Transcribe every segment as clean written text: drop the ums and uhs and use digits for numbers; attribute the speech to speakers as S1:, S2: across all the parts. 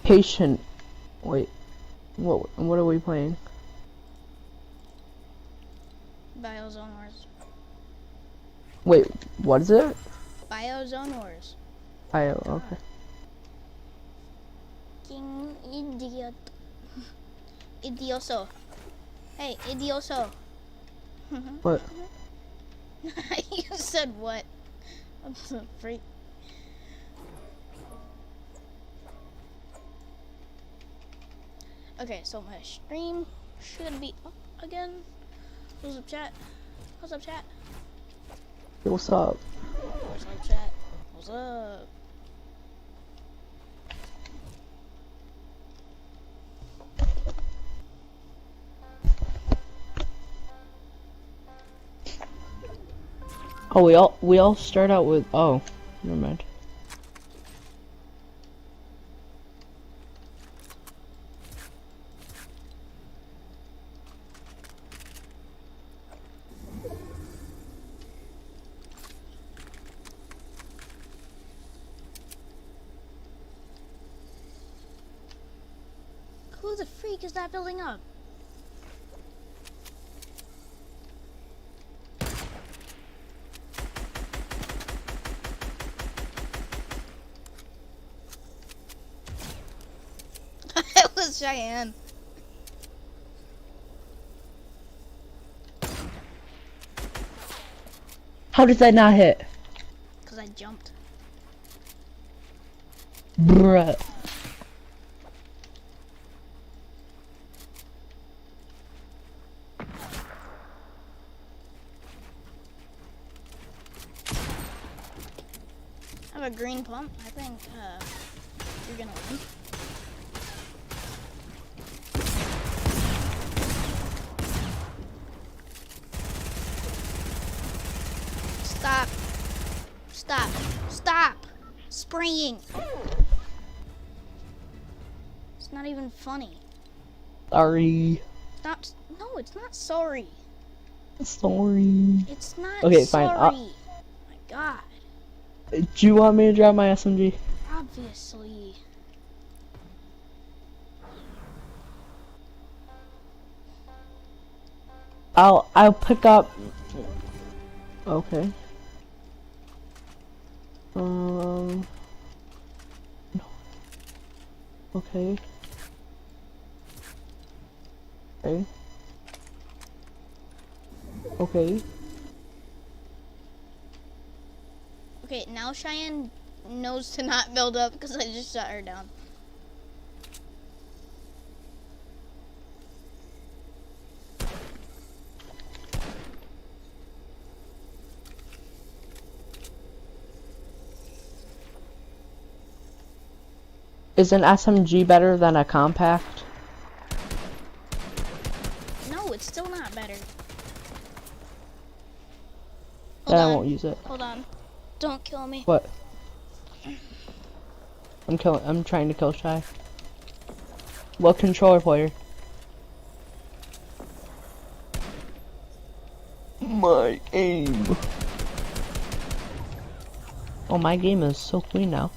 S1: Patient. Wait. What are we playing?
S2: Biozone Wars.
S1: Wait, what is it?
S2: Biozone Wars.
S1: Okay.
S2: King idiot. Idioso. Hey, idioso.
S1: What?
S2: You said what? I'm so freak. Okay, so my stream should be up again. What's up, chat? What's up, chat?
S1: What's up?
S2: What's up, chat? What's up?
S1: Oh, we all start out with, oh, never mind.
S2: Who the freak is that building up? It was Cheyenne.
S1: How did that not hit?
S2: Because I jumped.
S1: Bruh.
S2: I have a green pump. I think you're gonna win. Stop. Stop. Stop spraying. It's not even funny.
S1: Sorry.
S2: Stop. No, it's not sorry.
S1: Sorry.
S2: It's not
S1: Okay,
S2: sorry.
S1: fine.
S2: Oh my god.
S1: Do you want me to drop my SMG?
S2: Obviously.
S1: I'll pick up. Okay. No. Okay. Okay. Okay.
S2: Okay, now Cheyenne knows to not build up because I just shot her down.
S1: Is an SMG better than a compact?
S2: No, it's still not better.
S1: Then
S2: Hold
S1: I
S2: on.
S1: won't use it.
S2: Hold on. Don't kill me.
S1: What? I'm trying to kill Shy. What controller player? My aim. Oh, my game is so clean now.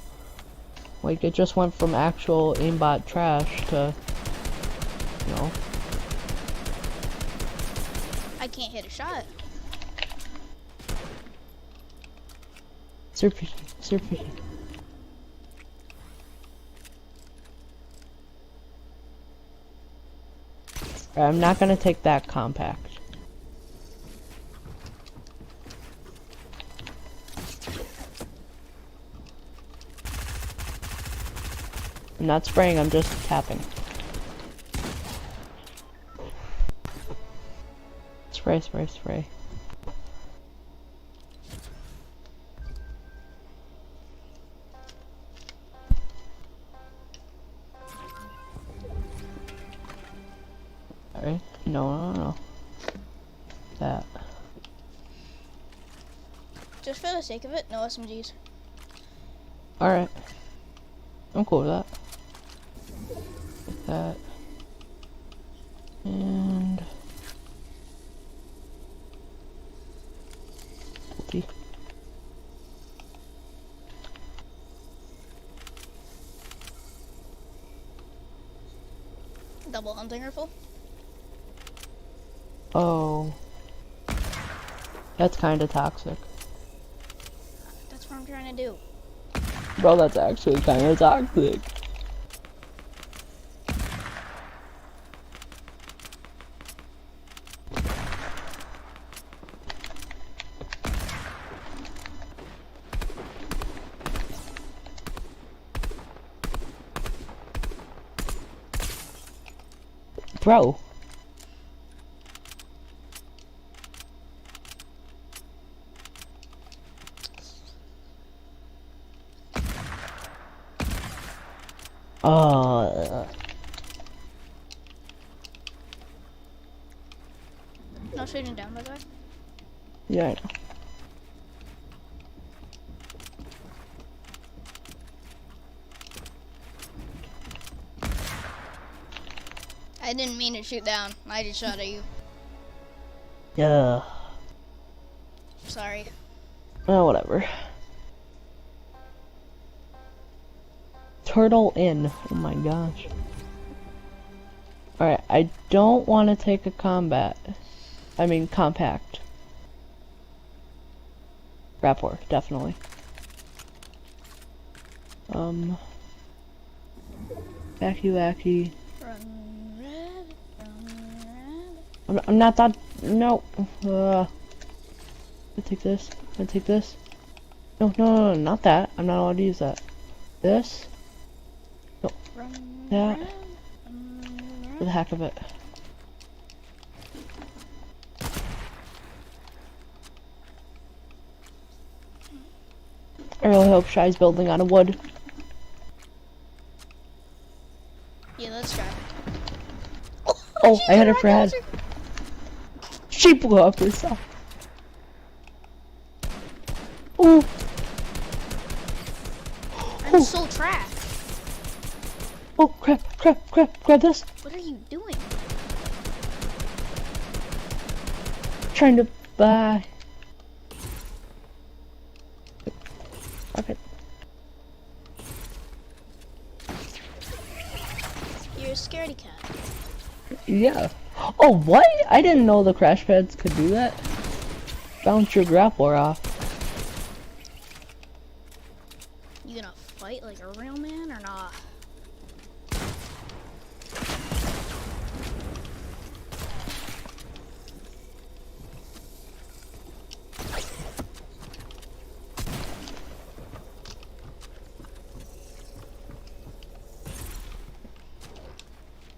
S1: Like, it just went from actual aimbot trash to, you know.
S2: I can't hit a shot.
S1: Surfy. I'm not gonna take that compact. I'm not spraying, I'm just tapping. Spray. Alright, no. That.
S2: Just for the sake of it, no SMGs.
S1: Alright. I'm cool with that. Like that. And... Ulti.
S2: double hunting rifle.
S1: Oh. That's kind of toxic.
S2: That's what I'm trying to do.
S1: Bro, that's actually kind of toxic. Bro.
S2: No shooting down, by the way.
S1: Yeah, I know.
S2: I didn't mean to shoot down. I just shot at you.
S1: Yeah.
S2: Sorry.
S1: Oh, whatever. Turtle in. Oh my gosh. Alright, I don't want to take a compact. Rapport, definitely. Wacky.
S2: Run, rabbit, run, rabbit.
S1: I'm not that. No. I'm gonna take this. I'm gonna take this. No, not that. I'm not allowed to use that. This.
S2: Run,
S1: That.
S2: rabbit, run,
S1: For the heck of it. I really hope Shy's building out of wood.
S2: Yeah, let's try.
S1: Oh, I hit her
S2: Right
S1: for head.
S2: there.
S1: She blew up herself. Ooh.
S2: I'm so trapped.
S1: Oh, crap. Grab this.
S2: What are you doing?
S1: Trying to buy. Okay.
S2: You're a scaredy cat.
S1: Yeah. Oh, what? I didn't know the crash pads could do that. Bounce your grappler off.
S2: You gonna fight like a real man or not?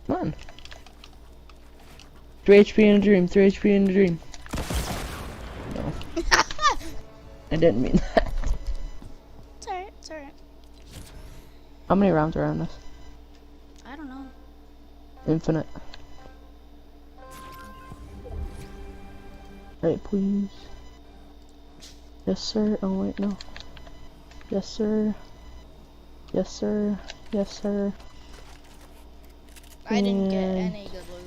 S1: Come on. 3 HP in a dream. 3 HP in a dream. No. I didn't mean that.
S2: It's alright, it's alright.
S1: How many rounds are on this?
S2: I don't know.
S1: Infinite. Right, please. Yes, sir. Oh, wait, no. Yes, sir. Yes, sir. Yes, sir.
S2: I didn't get
S1: And-
S2: any good loot.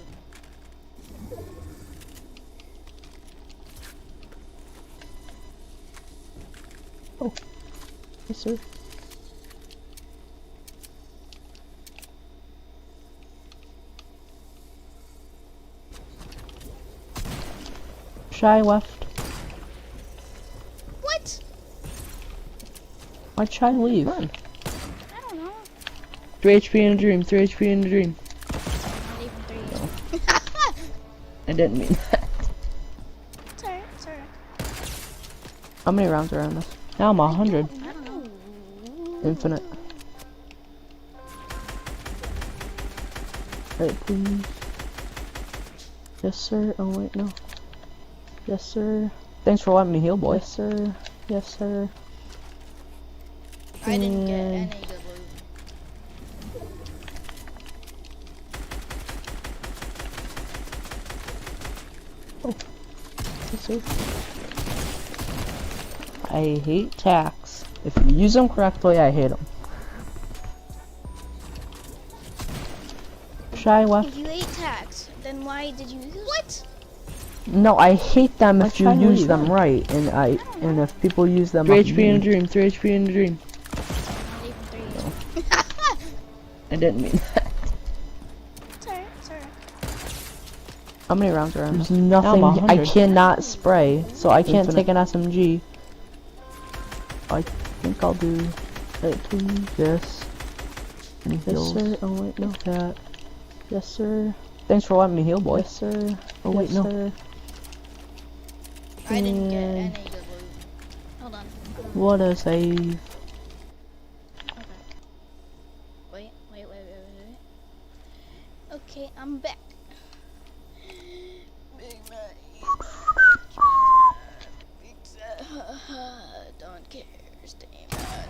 S1: Yes, sir. Shy left.
S2: What?
S1: Why'd Shy leave? Come on.
S2: I don't know.
S1: 3 HP in a dream. 3 HP in a dream.
S2: Not even 3.
S1: I didn't mean that.
S2: It's alright, it's alright.
S1: How many rounds are on this? Now I'm 100.
S2: I don't know.
S1: Infinite. Right, please. Yes, sir. Oh, wait, no. Yes, sir. Thanks for letting me heal, boy. Yes, sir. Yes, sir.
S2: I didn't get
S1: And-
S2: any good loot.
S1: Yes, sir. I hate tacs. If you use them correctly, I hate them. Shy left.
S2: If you ate tax, then why did you use what?
S1: No, I hate them if you
S3: try to
S1: use
S3: leave
S1: them
S3: them.
S1: right, and if people use them. 3
S3: off
S1: HP in a
S3: me.
S1: dream. 3 HP in a dream.
S2: Not even 3.
S1: I didn't mean that.
S2: It's alright, it's
S1: How many rounds are on?
S3: There's nothing.
S1: Now I'm
S3: I
S1: 100.
S3: cannot spray, so I can't
S1: Infinite.
S3: take an SMG. I think I'll do this. And
S1: Yes,
S3: heals.
S1: sir. Oh, wait, no.
S3: That.
S1: Yes, sir.
S3: Thanks for letting me heal, boy.
S1: Yes, sir.
S3: Oh wait,
S1: Yes,
S3: no.
S1: sir.
S2: I didn't get
S1: And
S2: any good loot. Hold on.
S3: What a save.
S2: Okay. Wait. Okay, I'm back. Big Mac. Pizza. Don't care. Stay mad.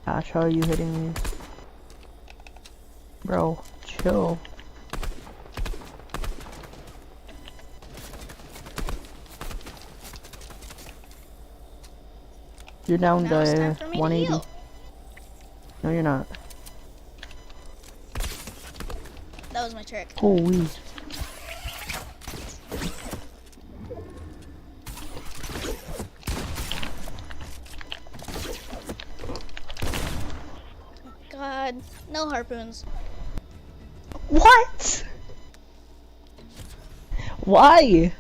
S3: Ash, how are you hitting me? Bro, chill. You're down
S2: Now it's
S3: to
S2: time for me to
S3: 180.
S2: heal.
S3: No, you're not.
S2: That was my trick.
S3: Holy.
S2: God, no harpoons.
S3: What? Why?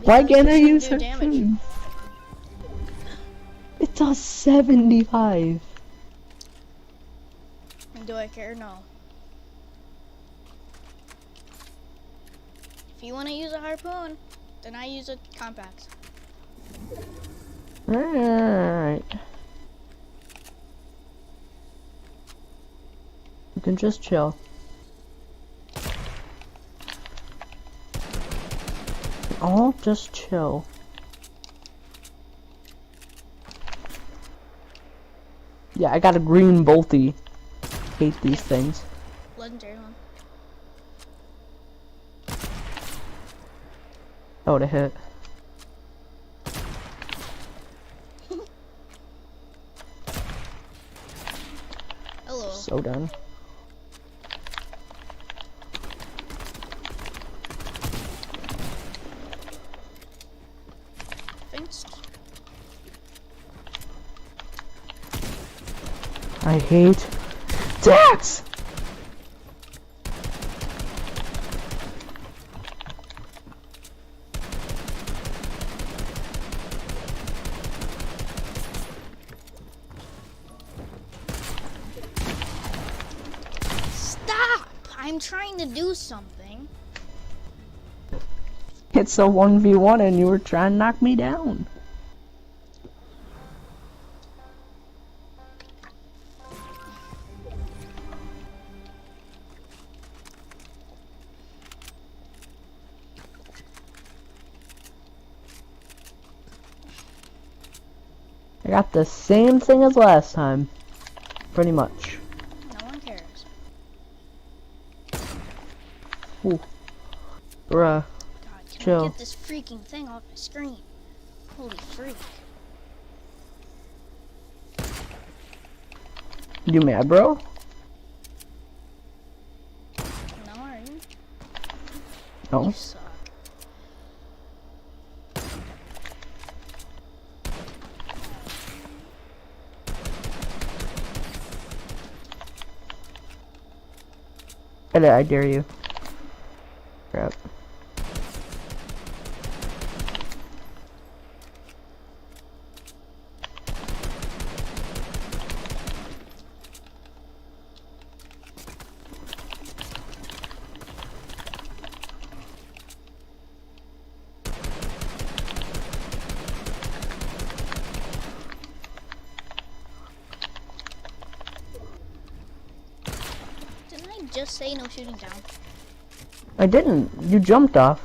S3: Why
S2: Because
S3: can't I
S2: it
S3: use
S2: shouldn't
S3: her
S2: do damage.
S3: food? It does 75.
S2: Do I care? No. If you want to use a harpoon, then I use a compact.
S3: Alright. You can just chill. All just chill. Yeah, I got a green bolty. Hate these things.
S2: Legendary one.
S3: Oh, to hit.
S2: Hello.
S3: So done.
S2: Fenced.
S3: I hate Dax!
S2: Stop! I'm trying to do something.
S3: It's a 1v1 and you were trying to knock me down. I got the same thing as last time. Pretty much.
S2: No one cares.
S3: Bruh.
S2: God, can
S3: Chill.
S2: I get this freaking thing off my screen? Holy freak.
S3: You mad, bro?
S2: No, are you?
S3: No.
S2: You suck.
S3: I dare you. Crap.
S2: Didn't I just say no shooting down?
S3: I didn't. You jumped off.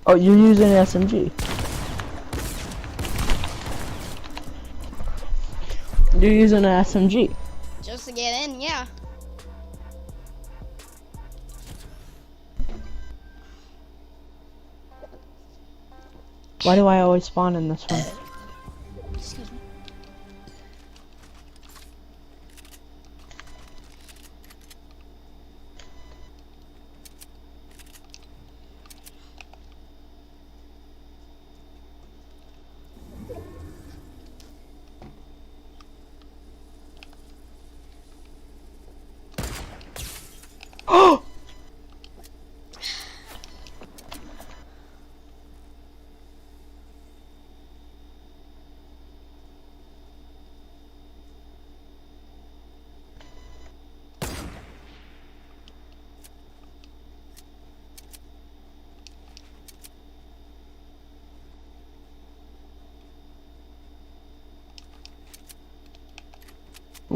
S3: Oh, you're using an SMG. You're using an SMG.
S2: Just to get in, yeah.
S3: Why do I always spawn in this one?
S2: Excuse me.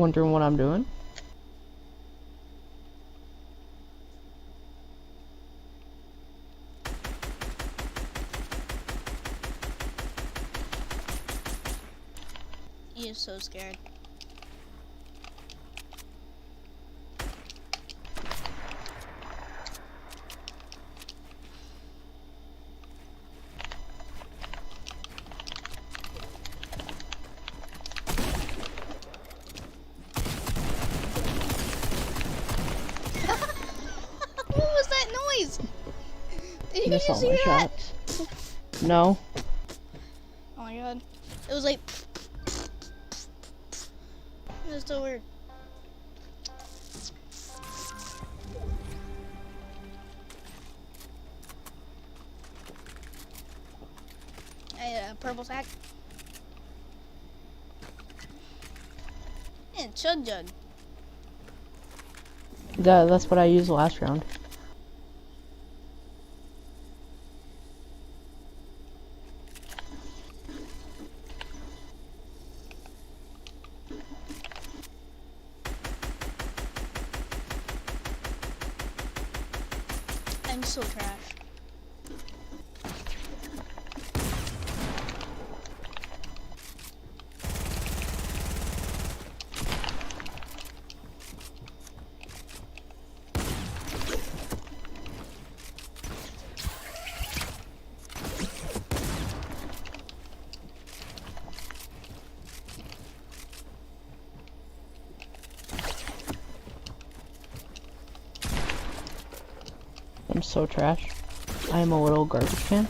S1: Wondering what I'm doing?
S2: You're so scared. What was that noise? Did you
S1: Miss all
S2: just
S1: my
S2: hear that?
S1: shots. No.
S2: Oh my god. It was like. It was so weird. A purple sack. And chug jug.
S1: That's what I used last round.
S2: I'm so trash.
S1: I'm so trash. I am a little garbage can.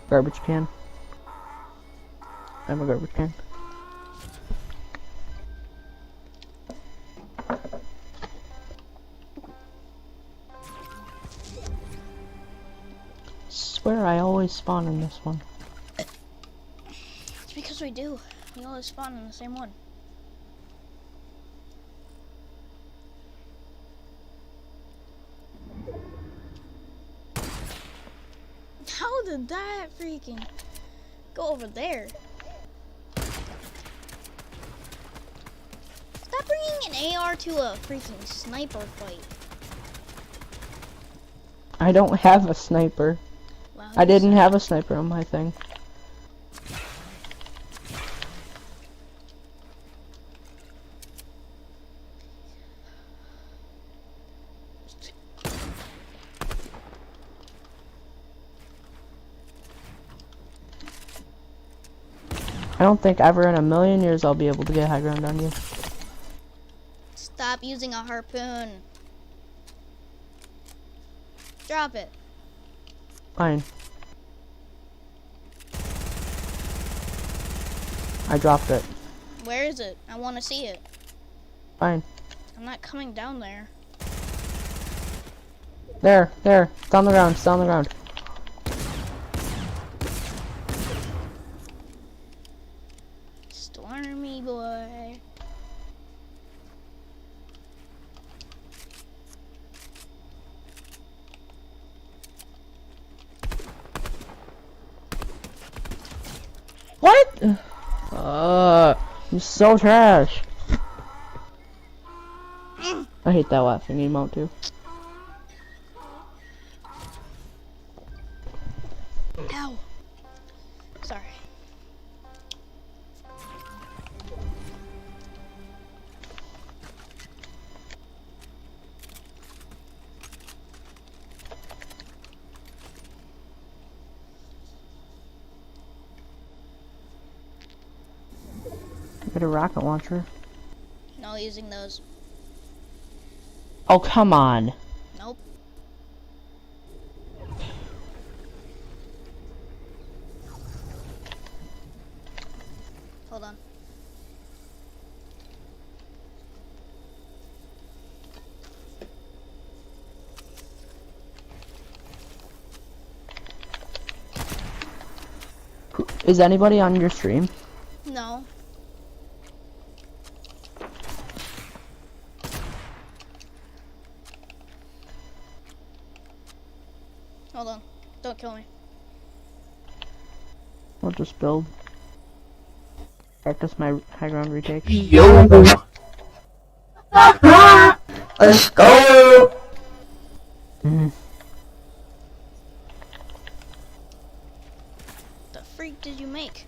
S1: Garbage can. I'm a garbage can. Swear I always spawn in this one.
S2: It's because we do. We always spawn in the same one. How did that freaking go over there? Stop bringing an AR to a freaking sniper fight.
S1: I don't have a sniper.
S2: Wow,
S1: I didn't have a sniper on my thing. I don't think ever in a million years I'll be able to get high ground on you.
S2: Stop using a harpoon. Drop it.
S1: Fine. I dropped it.
S2: Where is it? I want to see it.
S1: Fine.
S2: I'm not coming down there.
S1: There. It's on the ground. It's on the ground.
S2: Stormy boy.
S1: What? I'm so trash. I hate that laughing emote too.
S2: Ow. Sorry.
S1: Get a rocket launcher.
S2: No using those.
S1: Oh, come on.
S2: Nope. Hold on.
S1: Is anybody on your stream?
S2: No. Hold on. Don't kill me.
S1: I'll just build.
S3: Practice my high ground retake.
S4: Yo! Let's go!
S2: The freak did you make?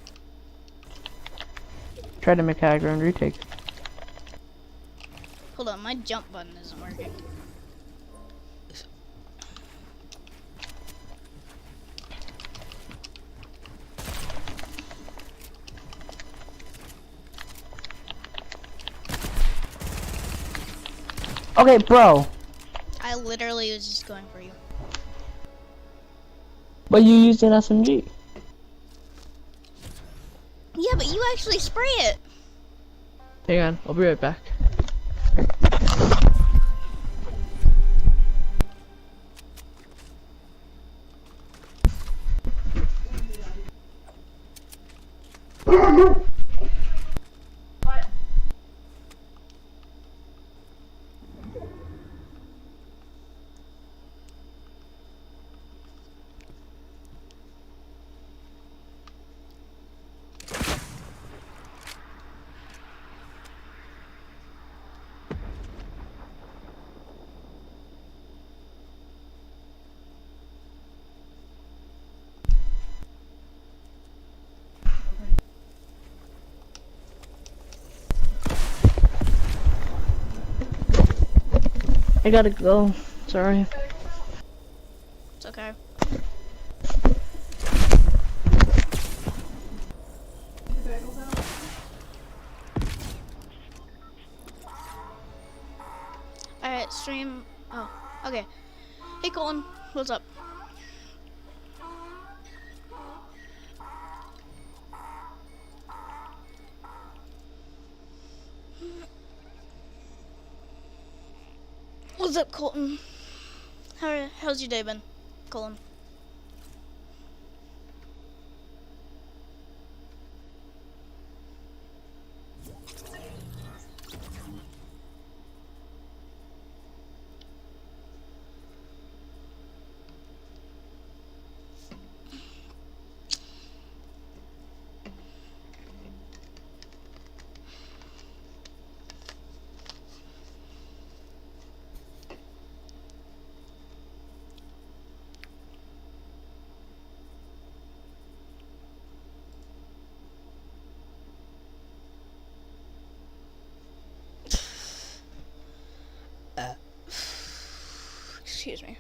S3: Try to make high ground retake.
S2: Hold on, my jump button isn't working.
S3: Okay, bro.
S2: I literally was just going for you.
S3: But you used an SMG.
S2: Yeah, but you actually spray it.
S1: Hang on, I'll be right back. I gotta go. Sorry.
S2: It's okay. Alright, stream. Oh, okay. Hey, Colton. What's up? What's up, Colton? How's your day been, Colton? Excuse me.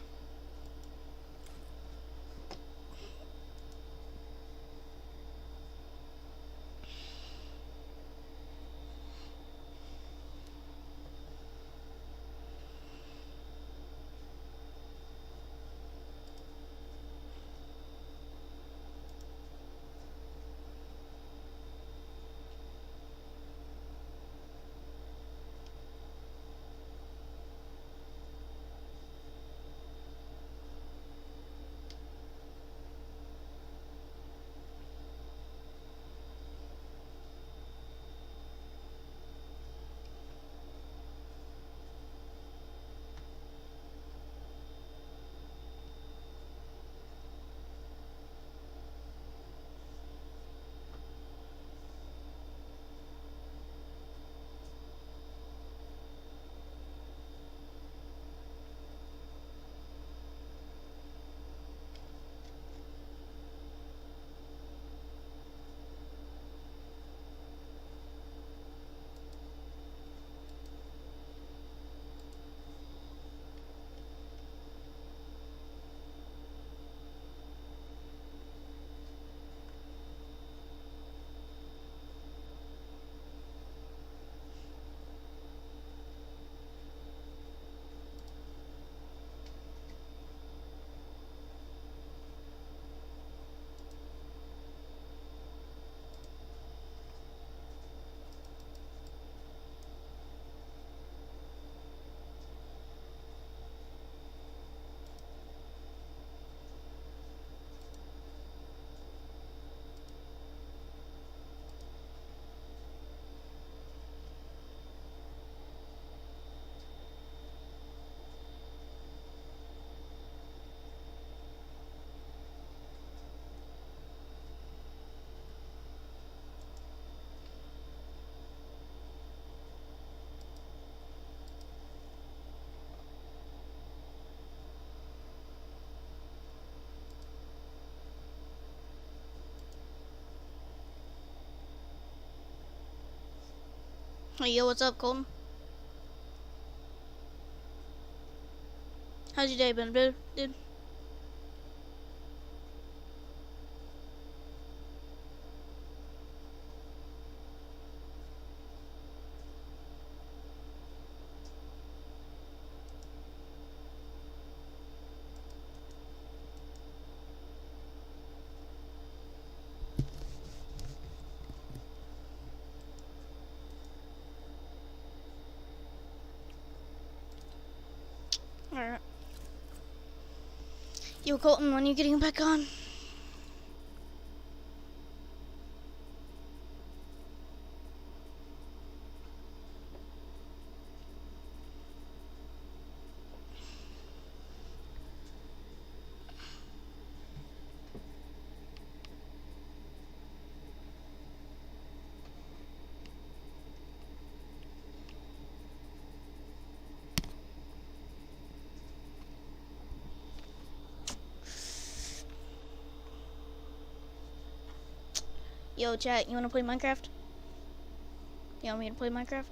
S2: Hey, yo, what's up, Colton? How's your day been, dude? Alright. Yo, Colton, when are you getting back on? Yo, chat, you wanna play Minecraft? You want me to play Minecraft?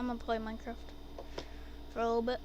S2: I'm gonna play Minecraft for a little bit.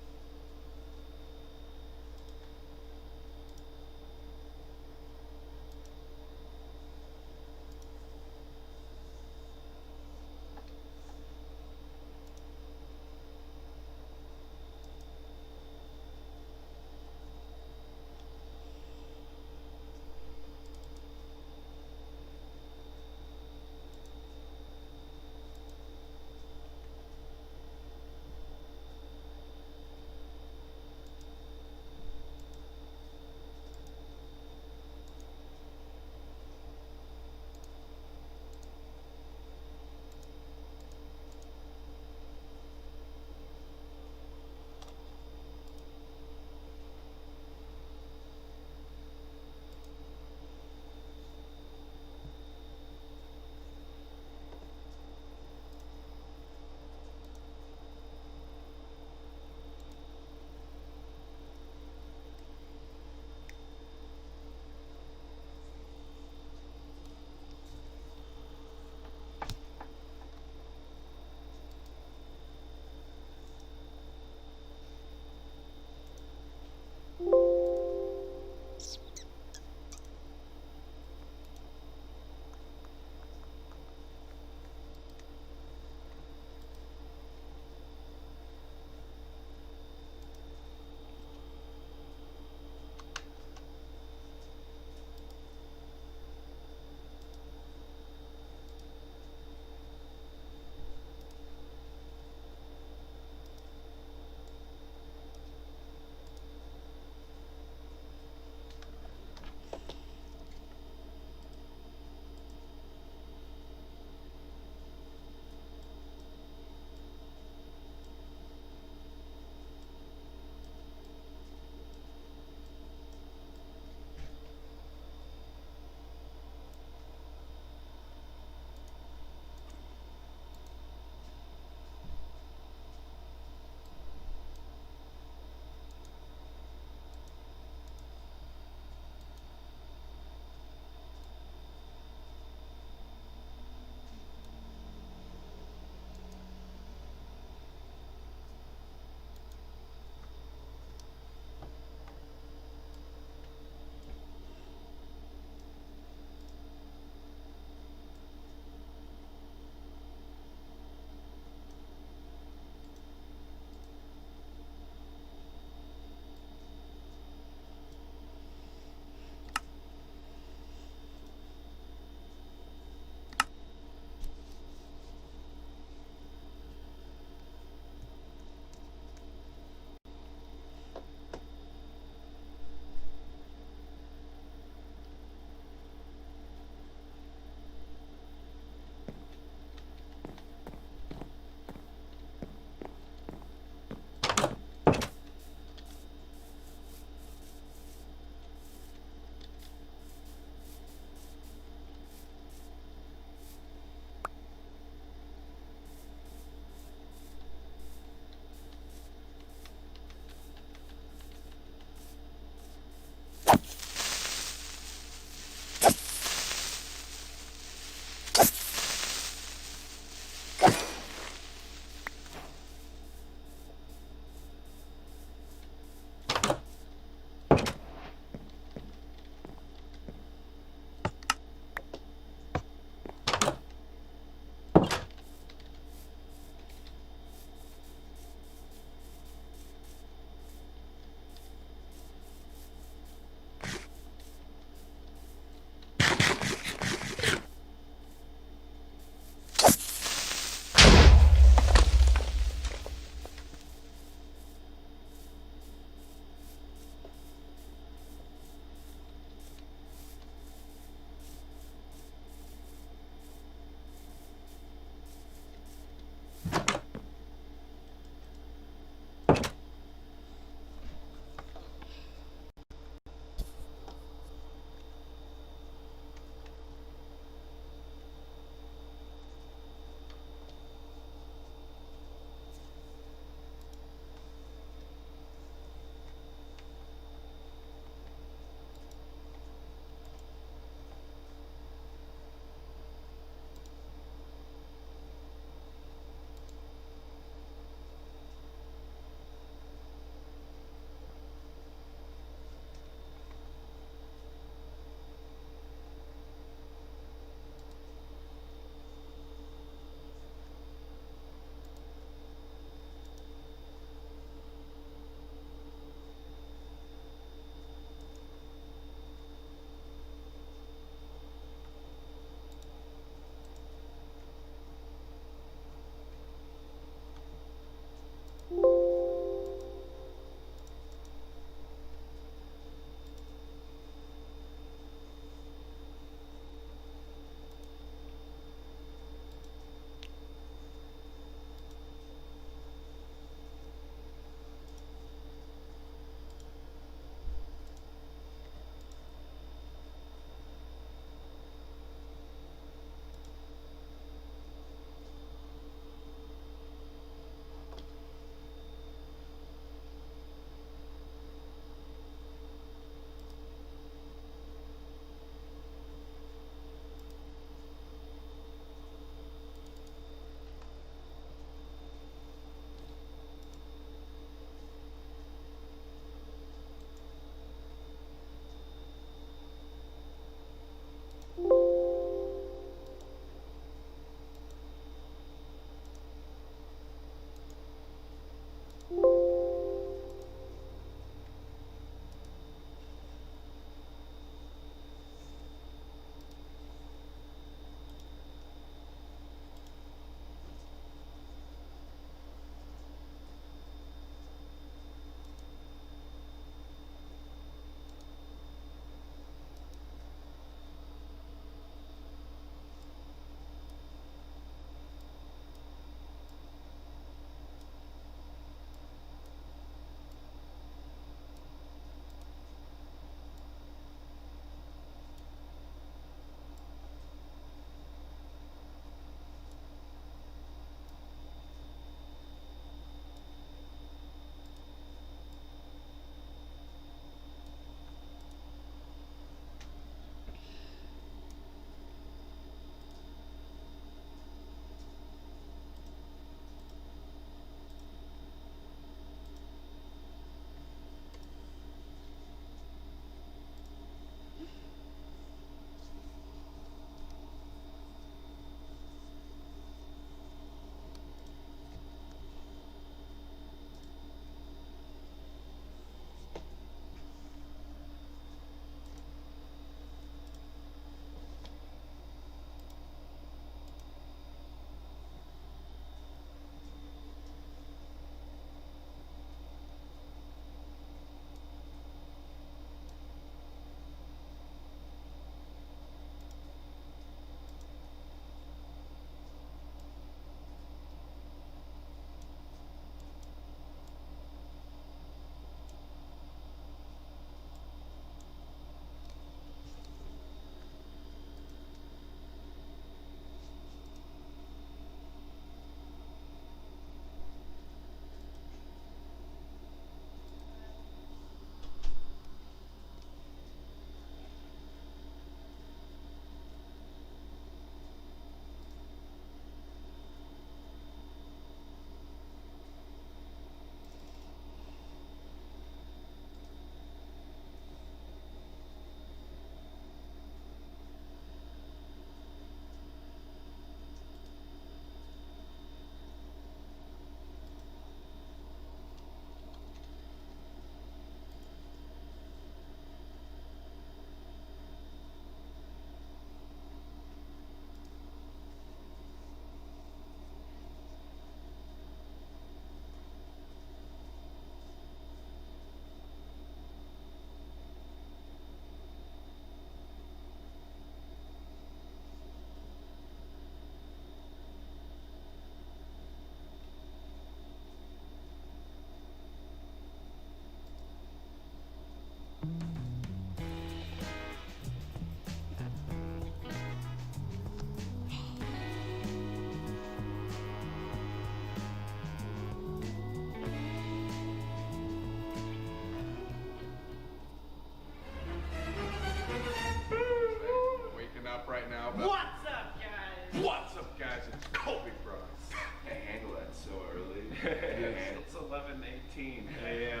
S5: 6:18 a.m.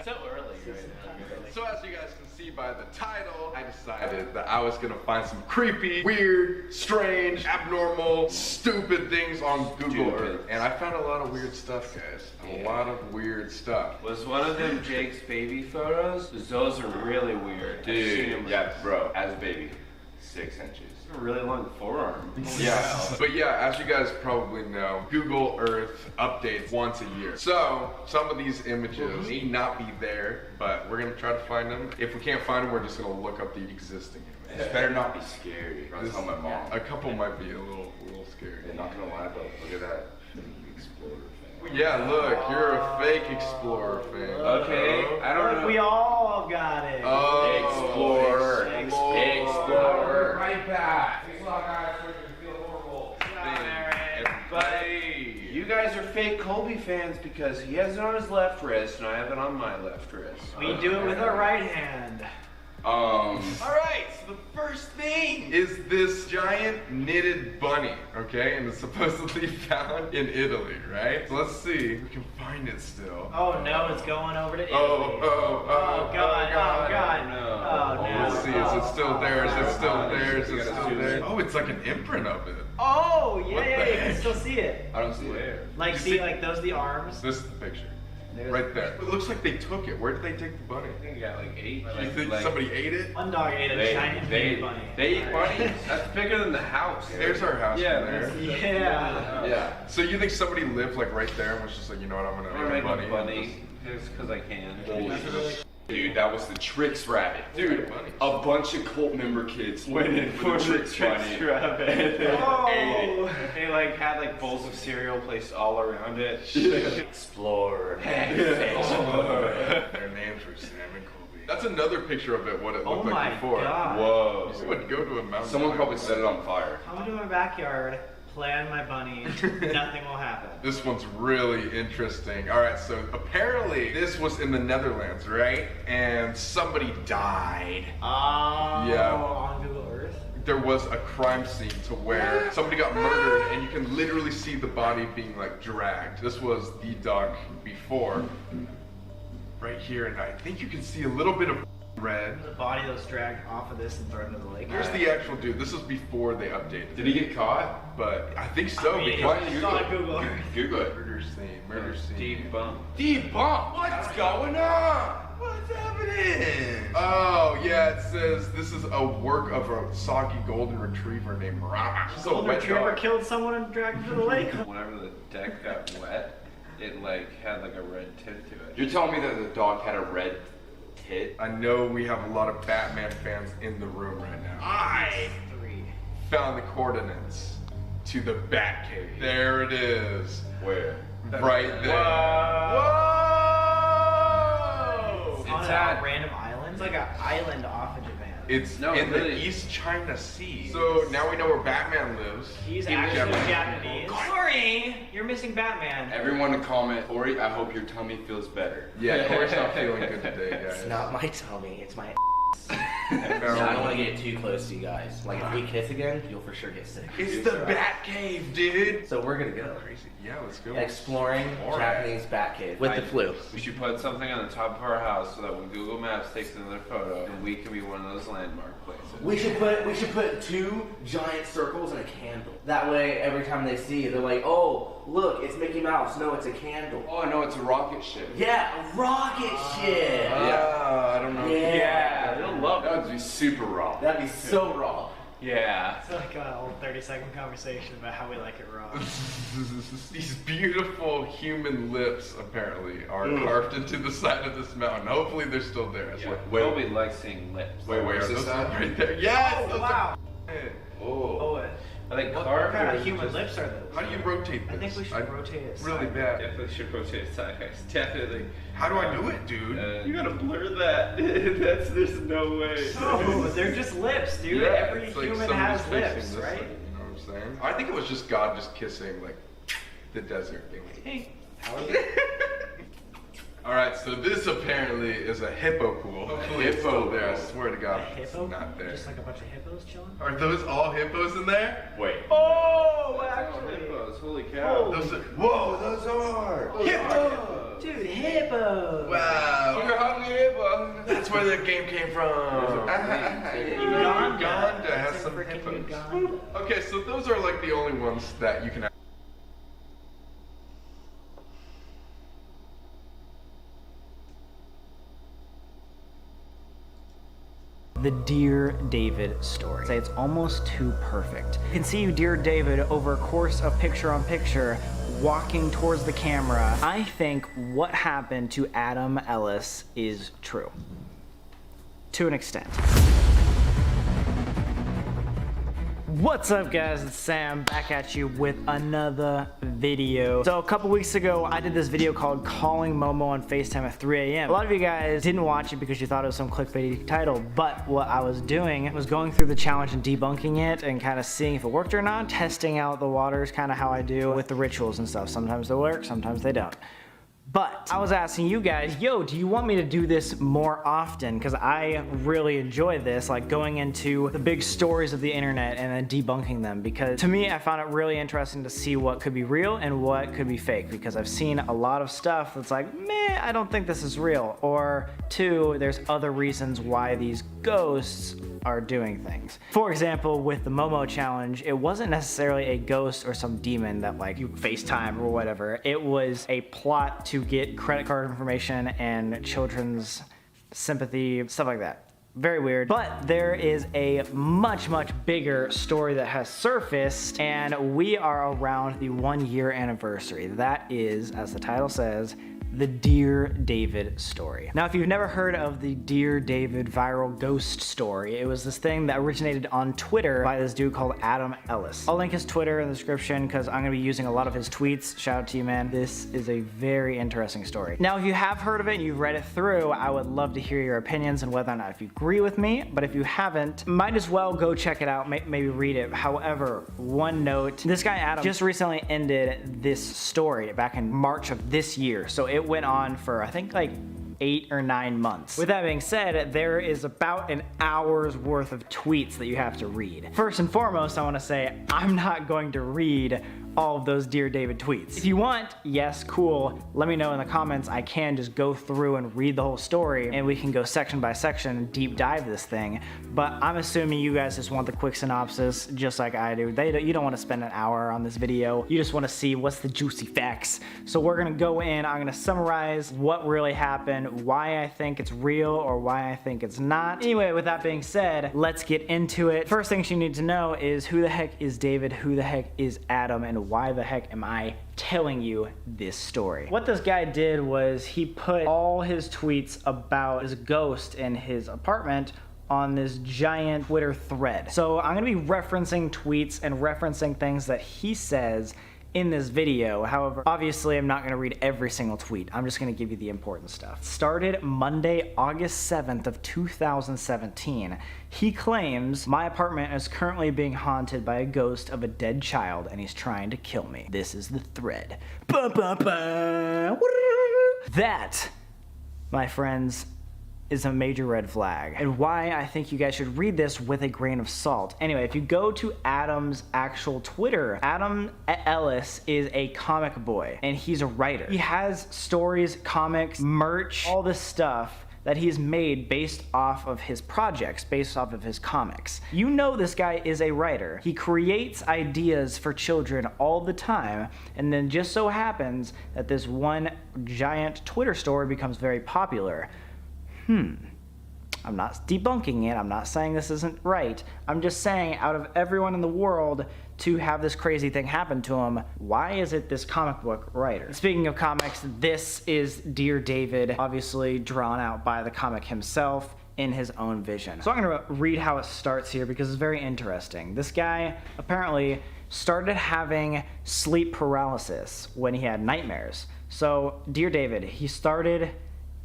S5: So early right now.
S6: So as you guys can see by the title, I decided that I was gonna find some creepy, weird, strange, abnormal, stupid things on Google Earth. And I found a lot of weird stuff, guys. A lot of weird stuff.
S5: Was one of them Jake's baby photos? 'Cause those are really weird. I've seen them.
S7: Dude, yeah, bro, as a baby, 6 inches.
S5: A really long forearm.
S6: Yeah, but yeah, as you guys probably know, Google Earth updates once a year. So, some of these images may not be there, but we're gonna try to find them. If we can't find them, we're just gonna look up the existing image.
S7: This better not be scary. I'll tell my mom.
S6: A couple might be a little scary.
S7: They're not gonna lie though. Look at that explorer fan.
S6: Yeah, look, you're a fake Explorer fan.
S5: Okay, I don't know.
S8: We all got it.
S7: Explorer. Explorer.
S6: Right back.
S5: But you guys are fake Colby fans because he has it on his left wrist and I have it on my left wrist.
S8: We do it with our right hand.
S6: Alright, so the first thing is this giant knitted bunny, okay? And it's supposedly found in Italy, right? So let's see if we can find it still.
S8: Oh no, it's going over to Italy.
S6: Oh
S8: God.
S5: No.
S8: Oh no.
S6: Let's see, is it still there? Is it still there? Is it still there? Oh, it's like an imprint of it.
S8: Oh,
S6: What the
S8: yeah, you
S6: heck?
S8: can still see it.
S7: I don't see it.
S5: Where?
S8: Like,
S6: You
S8: see,
S6: see-
S8: like, those are the arms.
S6: This is the picture.
S8: There's-
S6: Right there. It looks like they took it. Where did they take the bunny?
S5: I think you got like 8.
S6: You think somebody ate it?
S8: One dog ate a giant baby bunny.
S5: They eat bunnies? That's bigger than the house.
S6: There's our house
S5: Yeah,
S6: from there.
S8: Yeah.
S7: Yeah.
S6: So you think somebody lived like right there and was just like, you know what, I'm
S5: I'm
S6: gonna
S5: gonna
S6: make
S5: make
S6: a
S5: a
S6: bunny.
S5: bunny just because I can.
S7: Holy shit. Dude, that was the Tricks rabbit. Dude,
S6: Bunnies.
S7: a bunch of cult member kids went in for the Tricks bunny.
S8: Oh.
S5: They like had like bowls of cereal placed all around it.
S7: Explorer.
S6: Their names were Sam and Colby. That's another picture of it, what it
S8: Oh
S6: looked
S8: my
S6: like before.
S8: God.
S7: Whoa.
S6: You would go to a mountain.
S7: Someone probably set it on fire.
S8: Come into my backyard, play on my bunny, nothing will happen.
S6: This one's really interesting. All right, so apparently this was in the Netherlands, right? And somebody died.
S8: Oh,
S6: Yeah.
S8: on Google Earth?
S6: There was a crime scene to where somebody got murdered and you can literally see the body being like dragged. This was the dog before. Right here, and I think you can see a little bit of red.
S8: The body that was dragged off of this and thrown into the lake.
S6: Here's the actual dude. This is before they updated.
S7: Did he get caught?
S6: But I think so
S8: I mean,
S6: because
S8: it's on Google Earth.
S7: Google it.
S6: murder scene, murder scene.
S5: Deep bump.
S7: Deep bump. What's going on?
S6: What's happening? Oh yeah, it says this is a work of a soggy golden retriever named Rama. She's a
S8: Golden
S6: wet
S8: retriever
S6: dog.
S8: killed someone and dragged him to the lake.
S5: Whenever the deck got wet, it like had like a red tint to it.
S7: You're telling me that the dog had a red tit?
S6: I know we have a lot of Batman fans in the room right now. I
S8: 3.
S6: found the coordinates to the Batcave. There it is.
S7: Where?
S6: Right there. Whoa!
S8: On
S5: It's
S8: a
S5: at-
S8: random island? It's like an island off of Japan.
S6: It's
S5: No,
S6: in the
S5: really.
S6: East China Sea. So now we know where Batman lives.
S8: He's
S6: In
S8: actually
S6: Japanese.
S8: Japanese. Corey, you're missing Batman.
S7: Everyone to comment, Corey, I hope your tummy feels better.
S6: Yeah, Corey's not feeling good today, guys.
S4: It's not my tummy, it's my
S6: No.
S4: I don't want to get too close to you guys. Like, if we kiss again, you'll for sure get sick.
S6: It's the Batcave, dude.
S4: So we're gonna go.
S6: Crazy. Yeah, let's go.
S4: Exploring
S6: Alright.
S4: Japanese Batcave with the flu.
S5: We should put something on the top of our house so that when Google Maps takes another photo, and we can be one of those landmark places.
S4: We should put 2 giant circles and a candle. That way, every time they see it, they're like, "Oh, look, it's Mickey Mouse." No, it's a candle.
S7: Oh, I know it's a rocket ship.
S4: Yeah, a rocket ship.
S6: I don't know.
S4: Yeah.
S5: They'll love
S7: That
S5: it.
S7: would be super raw.
S4: That'd be so raw.
S5: Yeah.
S8: It's like a whole 30-second conversation about how we like it raw.
S6: These beautiful human lips apparently are carved into the side of this mountain. Hopefully they're still there. That's what-
S5: Colby likes seeing lips.
S7: Wait,
S6: Wait,
S7: where's
S6: are
S7: this
S6: those
S7: at?
S6: right there? Yes!
S8: Oh,
S6: those
S8: wow.
S6: are-
S7: Oh.
S8: Oh,
S5: Are they
S8: what
S5: carved?
S8: kind
S5: or
S8: of
S5: is it
S8: human
S5: just-
S8: lips are those?
S6: How do you rotate this?
S8: I think we should rotate it.
S6: Really bad.
S5: Definitely should rotate it sideways. Definitely.
S6: How do I do it, dude?
S5: You gotta blur that. There's no way.
S8: No, they're just lips, dude.
S6: Yeah,
S8: Every
S6: it's like
S8: human
S6: somebody's
S8: has
S6: facing
S8: lips,
S6: this
S8: right?
S6: way, you know what I'm saying? I think it was just God just kissing like the desert.
S8: Hey,
S6: All right, so this apparently is a hippo pool. Hopefully it's still there. I swear to God,
S8: a
S6: it's
S8: hippo?
S6: not there.
S8: Just like a bunch of hippos chilling?
S6: Are those all hippos in there?
S7: Wait.
S8: Oh,
S5: Oh,
S8: actually.
S5: hippos. Holy cow.
S8: Holy-
S6: Those are, whoa, those are hippos.
S8: Dude, hippo.
S6: Wow.
S5: You're hungry hippo.
S6: That's where the game came from. Uganda has some
S8: Freaking
S6: hippos.
S8: Uganda.
S6: Okay, so those are like the only ones that you can.
S9: The Dear David story. It's almost too perfect. You can see you, Dear David, over a course of picture-on-picture, walking towards the camera. I think what happened to Adam Ellis is true. To an extent. What's up, guys? It's Sam back at you with another video. So a couple weeks ago, I did this video called Calling Momo on FaceTime at 3 a.m. A lot of you guys didn't watch it because you thought it was some clickbaity title, but what I was doing was going through the challenge and debunking it and kind of seeing if it worked or not, testing out the waters, kind of how I do with the rituals and stuff. Sometimes they work, sometimes they don't. But I was asking you guys, yo, do you want me to do this more often? Because I really enjoy this, like going into the big stories of the internet and then debunking them. Because to me, I found it really interesting to see what could be real and what could be fake. Because I've seen a lot of stuff that's like, meh, I don't think this is real. Or two, there's other reasons why these ghosts are doing things. For example, with the Momo challenge, it wasn't necessarily a ghost or some demon that like you FaceTime or whatever. It was a plot to get credit card information and children's sympathy, stuff like that. Very weird. But there is a much bigger story that has surfaced, and we are around the 1 year anniversary. That is, as the title says, the Dear David story. Now, if you've never heard of the Dear David viral ghost story, it was this thing that originated on Twitter by this dude called Adam Ellis. I'll link his Twitter in the description because I'm gonna be using a lot of his tweets. Shout out to you, man. This is a very interesting story. Now, if you have heard of it and you've read it through, I would love to hear your opinions and whether or not if you agree with me, but if you haven't, might as well go check it out, maybe read it. However, one note, this guy Adam just recently ended this story back in March of this year, so it went on for I think like 8 or 9 months. With that being said, there is about an hour's worth of tweets that you have to read. First and foremost, I want to say I'm not going to read all of those Dear David tweets. If you want, yes, cool, let me know in the comments. I can just go through and read the whole story and we can go section by section and deep dive this thing. But I'm assuming you guys just want the quick synopsis just like I do. You don't want to spend an hour on this video. You just want to see what's the juicy facts. So we're gonna go in, I'm gonna summarize what really happened, why I think it's real or why I think it's not. Anyway, with that being said, let's get into it. First things you need to know is who the heck is David, who the heck is Adam, and why the heck am I telling you this story? What this guy did was he put all his tweets about his ghost in his apartment on this giant Twitter thread. So I'm gonna be referencing tweets and referencing things that he says in this video. However, obviously I'm not gonna read every single tweet. I'm just gonna give you the important stuff. Started Monday, August 7th of 2017. He claims my apartment is currently being haunted by a ghost of a dead child and he's trying to kill me. This is the thread. That, my friends, is a major red flag, and why I think you guys should read this with a grain of salt. Anyway, if you go to Adam's actual Twitter, Adam Ellis is a comic boy and he's a writer. He has stories, comics, merch, all this stuff that he's made based off of his projects, based off of his comics. You know this guy is a writer. He creates ideas for children all the time, and then just so happens that this one giant Twitter story becomes very popular. I'm not debunking it, I'm not saying this isn't right. I'm just saying, out of everyone in the world to have this crazy thing happen to him, why is it this comic book writer? Speaking of comics, this is Dear David, obviously drawn out by the comic himself in his own vision. So I'm gonna read how it starts here because it's very interesting. This guy apparently started having sleep paralysis when he had nightmares. So, Dear David, he started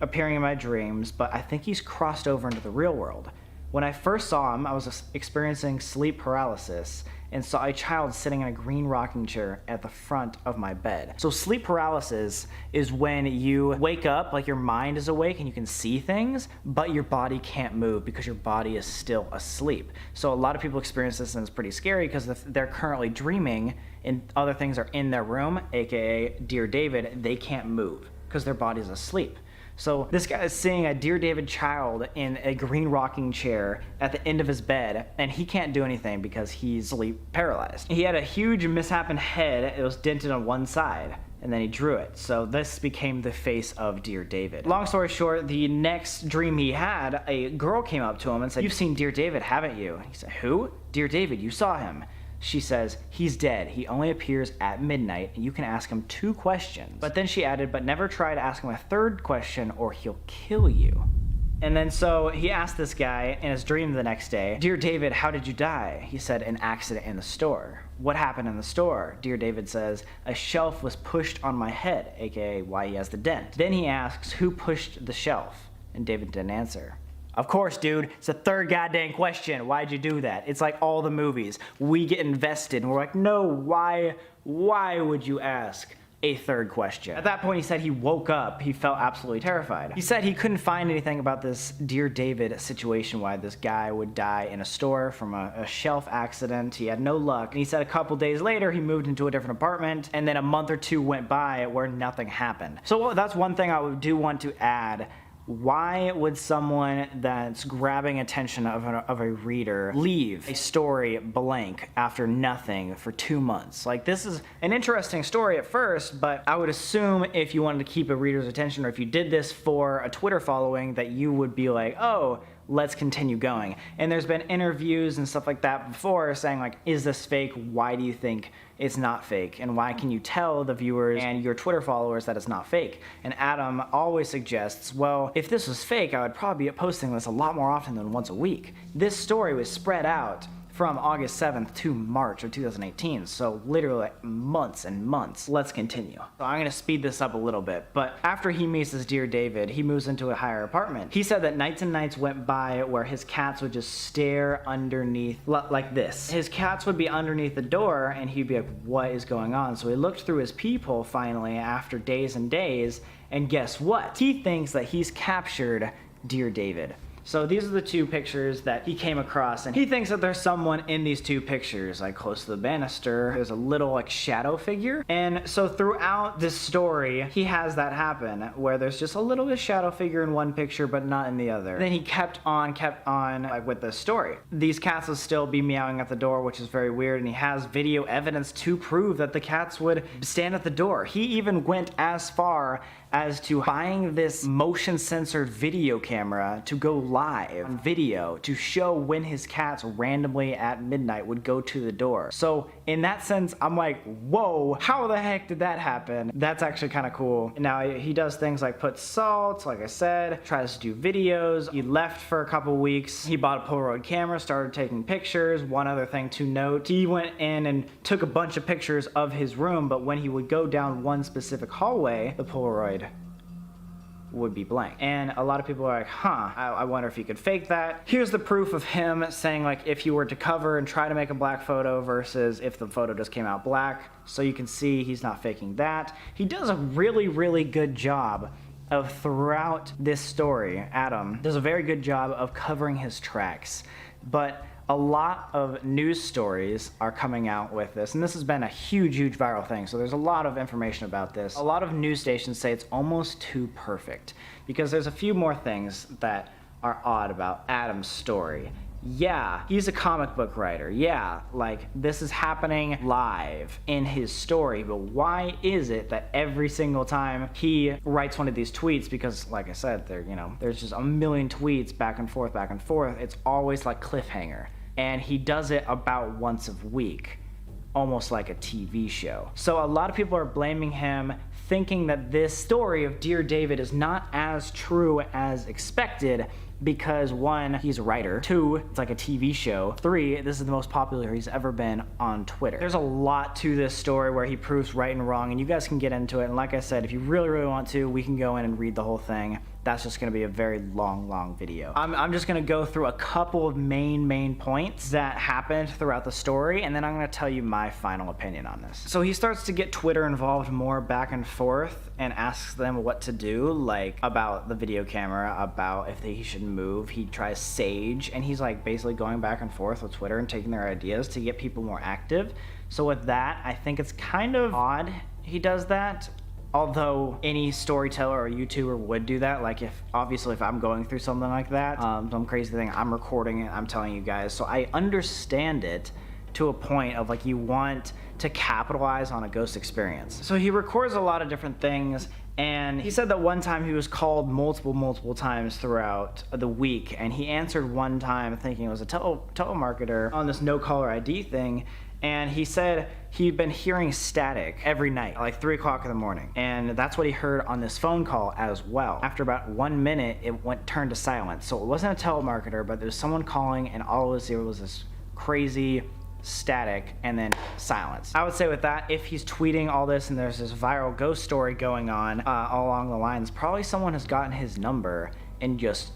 S9: appearing in my dreams, but I think he's crossed over into the real world. When I first saw him, I was experiencing sleep paralysis and saw a child sitting in a green rocking chair at the front of my bed. So sleep paralysis is when you wake up, like your mind is awake and you can see things, but your body can't move because your body is still asleep. So a lot of people experience this and it's pretty scary because they're currently dreaming and other things are in their room, aka Dear David, they can't move. because their body's asleep. So this guy is seeing a Dear David child in a green rocking chair at the end of his bed, and he can't do anything because he's sleep paralyzed. He had a huge misshapen head. It was dented on one side, and then he drew it. So this became the face of Dear David. Long story short, the next dream he had, a girl came up to him and said, "You've seen Dear David, haven't you?" He said, "Who?" "Dear David, you saw him." She says, "He's dead. He only appears at midnight, and you can ask him 2 questions. But then she added, "But never try to ask him a 3rd question or he'll kill you." And then so he asked this guy in his dream the next day, "Dear David, how did you die?" He said, "An accident in the store." "What happened in the store?" Dear David says, "A shelf was pushed on my head," aka why he has the dent. Then he asks, "Who pushed the shelf?" And David didn't answer. Of course, dude, it's the 3rd goddamn question. Why'd you do that? It's like all the movies. We get invested and we're like, no, why would you ask a 3rd question? At that point, he said he woke up. He felt absolutely terrified. He said he couldn't find anything about this Dear David situation, why this guy would die in a store from a shelf accident. He had no luck. And he said a couple days later, he moved into a different apartment, and then a month or 2 went by where nothing happened. So that's one thing I do want to add. Why would someone that's grabbing attention of a reader leave a story blank after nothing for 2 months? Like, this is an interesting story at first, but I would assume if you wanted to keep a reader's attention, or if you did this for a Twitter following, that you would be like, oh, let's continue going. And there's been interviews and stuff like that before saying like, is this fake? Why do you think it's not fake? And why can you tell the viewers and your Twitter followers that it's not fake? And Adam always suggests, well, if this was fake, I would probably be posting this a lot more often than once a week. This story was spread out from August 7th to March of 2018, so literally months and months. Let's continue. So I'm gonna speed this up a little bit, but after he meets his Dear David, he moves into a higher apartment. He said that nights and nights went by where his cats would just stare underneath, like this. His cats would be underneath the door, and he'd be like, what is going on? So he looked through his peephole finally after days and days, and guess what? He thinks that he's captured Dear David. So these are the 2 pictures that he came across, and he thinks that there's someone in these 2 pictures, like close to the banister. There's a little like shadow figure. And so throughout this story, he has that happen where there's just a little bit of shadow figure in one picture, but not in the other. Then he kept on like with the story. These cats will still be meowing at the door, which is very weird. And he has video evidence to prove that the cats would stand at the door. He even went as far as to buying this motion censored video camera to go live on video to show when his cats randomly at midnight would go to the door. So in that sense, I'm like, whoa, how the heck did that happen? That's actually kind of cool. Now he does things like put salt, like I said, tries to do videos. He left for a couple weeks. He bought a Polaroid camera, started taking pictures. One other thing to note, he went in and took a bunch of pictures of his room, but when he would go down one specific hallway, the Polaroid would be blank. And a lot of people are like, huh, I wonder if you could fake that. Here's the proof of him saying like, if you were to cover and try to make a black photo versus if the photo just came out black. So you can see he's not faking that. He does a really, really good job of throughout this story. Adam does a very good job of covering his tracks, but a lot of news stories are coming out with this, and this has been a huge viral thing, so there's a lot of information about this. A lot of news stations say it's almost too perfect, because there's a few more things that are odd about Adam's story. Yeah, he's a comic book writer. Yeah, like this is happening live in his story, but why is it that every single time he writes one of these tweets, because like I said, there's just a million tweets back and forth, it's always like cliffhanger. And he does it about once a week, almost like a TV show. So a lot of people are blaming him, thinking that this story of Dear David is not as true as expected, because 1, he's a writer, 2, it's like a TV show, 3, this is the most popular he's ever been on Twitter. There's a lot to this story where he proves right and wrong, and you guys can get into it, and like I said, if you really want to, we can go in and read the whole thing. That's just gonna be a very long video. I'm just gonna go through a couple of main points that happened throughout the story, and then I'm gonna tell you my final opinion on this. So he starts to get Twitter involved more back and forth and asks them what to do, like about the video camera, about if he should move. He tries Sage, and he's like basically going back and forth with Twitter and taking their ideas to get people more active. So with that, I think it's kind of odd he does that. although any storyteller or YouTuber would do that. Like obviously if I'm going through something like that, some crazy thing, I'm recording it, I'm telling you guys. So I understand it to a point of like you want to capitalize on a ghost experience. So he records a lot of different things, and he said that one time he was called multiple times throughout the week, and he answered one time thinking it was a telemarketer on this no caller ID thing, and he said he'd been hearing static every night, like 3 o'clock in the morning. And that's what he heard on this phone call as well. After about 1 minute, it turned to silence. So it wasn't a telemarketer, but there was someone calling, and all it was this crazy static and then silence. I would say with that, if he's tweeting all this and there's this viral ghost story going on all along the lines, probably someone has gotten his number and just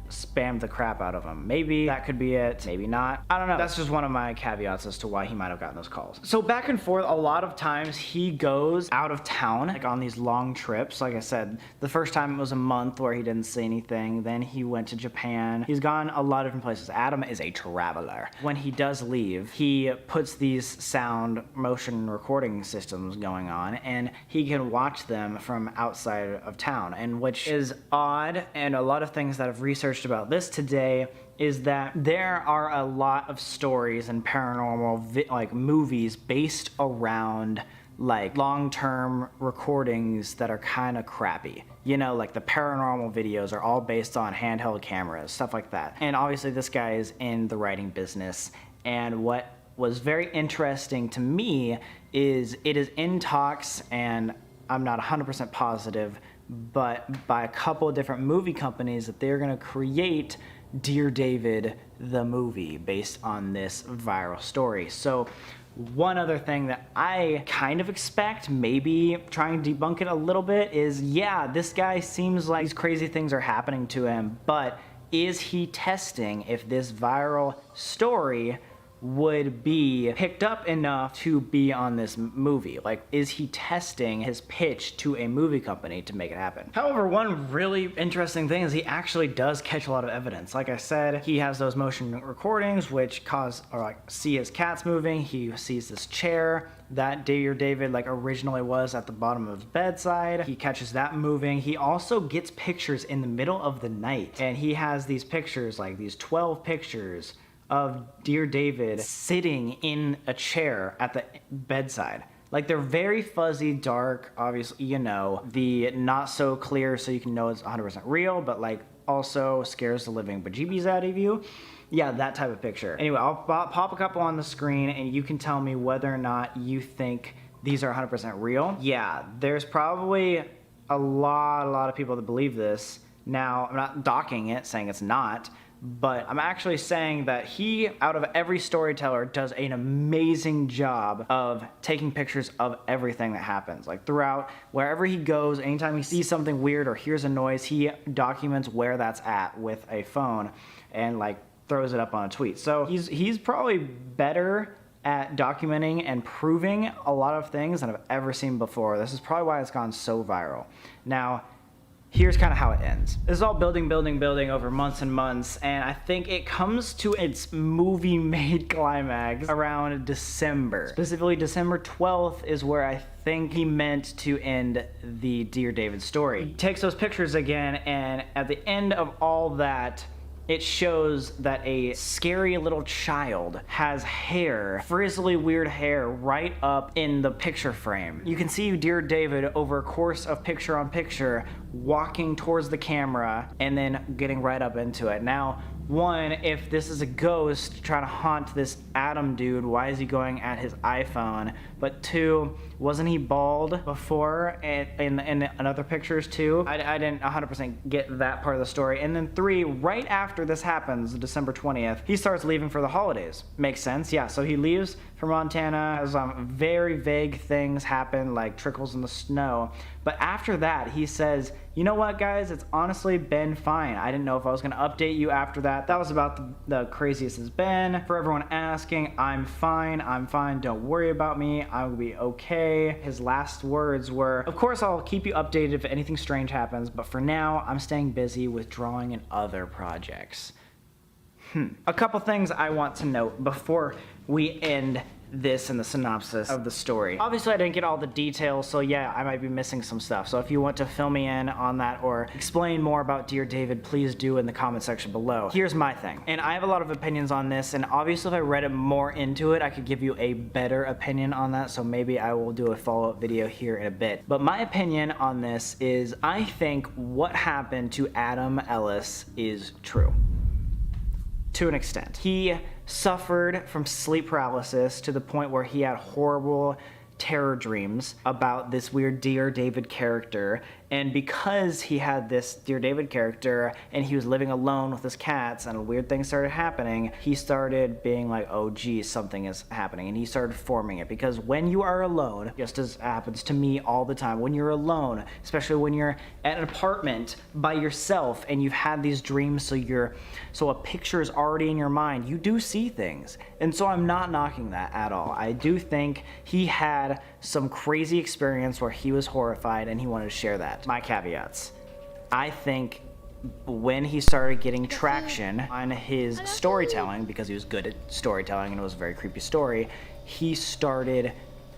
S9: spammed the crap out of him. Maybe that could be it, maybe not. I don't know. That's just one of my caveats as to why he might have gotten those calls. So back and forth, a lot of times he goes out of town, like on these long trips. Like I said, the first time it was a month where he didn't say anything. Then he went to Japan. He's gone a lot of different places. Adam is a traveler. When he does leave, he puts these sound motion recording systems going on, and he can watch them from outside of town, and which is odd. And a lot of things that I've researched about this today is that there are a lot of stories and paranormal like movies based around like long-term recordings that are kind of crappy. You know, like the paranormal videos are all based on handheld cameras, stuff like that. And obviously this guy is in the writing business, and what was very interesting to me is it is in talks, and I'm not 100% positive, but by a couple of different movie companies, that they're gonna create Dear David, the movie, based on this viral story. So one other thing that I kind of expect, maybe trying to debunk it a little bit, is yeah, this guy seems like these crazy things are happening to him, but is he testing if this viral story would be picked up enough to be on this movie? Like, is he testing his pitch to a movie company to make it happen? However, one really interesting thing is he actually does catch a lot of evidence. Like I said, he has those motion recordings which see his cats moving. He sees this chair that Dear David like originally was at the bottom of his bedside. He catches that moving. He also gets pictures in the middle of the night, and he has these pictures, like these 12 pictures of Dear David sitting in a chair at the bedside. Like, they're very fuzzy, dark, obviously, you know, the not so clear so you can know it's 100% real, but like also scares the living bejeebies out of you. Yeah, that type of picture. Anyway, I'll pop a couple on the screen and you can tell me whether or not you think these are 100% real. Yeah, there's probably a lot of people that believe this. Now, I'm not docking it, saying it's not, but I'm actually saying that he, out of every storyteller, does an amazing job of taking pictures of everything that happens. Like, throughout, wherever he goes, anytime he sees something weird or hears a noise, he documents where that's at with a phone and like throws it up on a tweet. So he's probably better at documenting and proving a lot of things than I've ever seen before. This is probably why it's gone so viral. Now, here's kind of how it ends. This is all building over months and months, and I think it comes to its movie-made climax around December. Specifically, December 12th is where I think he meant to end the Dear David story. He takes those pictures again, and at the end of all that, it shows that a scary little child has hair, frizzly weird hair, right up in the picture frame. You can see Dear David over a course of picture on picture walking towards the camera and then getting right up into it. Now, one, if this is a ghost trying to haunt this Adam dude, why is he going at his iPhone? But two, wasn't he bald before in other pictures too? I didn't 100% get that part of the story. And then three, right after this happens, December 20th, he starts leaving for the holidays. Makes sense, yeah. So he leaves for Montana, as very vague things happen, like trickles in the snow. But after that, he says, you know what, guys, it's honestly been fine. I didn't know if I was gonna update you after that. That was about the craziest it's been. For everyone asking, I'm fine, don't worry about me, I'll be okay. His last words were, of course I'll keep you updated if anything strange happens, but for now, I'm staying busy with drawing and other projects. A couple things I want to note before we end this in the synopsis of the story. Obviously, I didn't get all the details, so yeah, I might be missing some stuff. So if you want to fill me in on that or explain more about Dear David, please do in the comment section below. Here's my thing, and I have a lot of opinions on this, and obviously if I read it more into it, I could give you a better opinion on that, so maybe I will do a follow-up video here in a bit. But my opinion on this is, I think what happened to Adam Ellis is true. To an extent. He suffered from sleep paralysis to the point where he had horrible terror dreams about this weird Dear David character, and because he had this Dear David character and he was living alone with his cats and weird things started happening, he started being like, oh geez, something is happening, and he started forming it. Because when you are alone, just as happens to me all the time, when you're alone, especially when you're at an apartment by yourself and you've had these dreams, so a picture is already in your mind, you do see things. And so I'm not knocking that at all. I do think he had some crazy experience where he was horrified and he wanted to share that. My caveats. I think when he started getting traction on his storytelling, because he was good at storytelling and it was a very creepy story, he started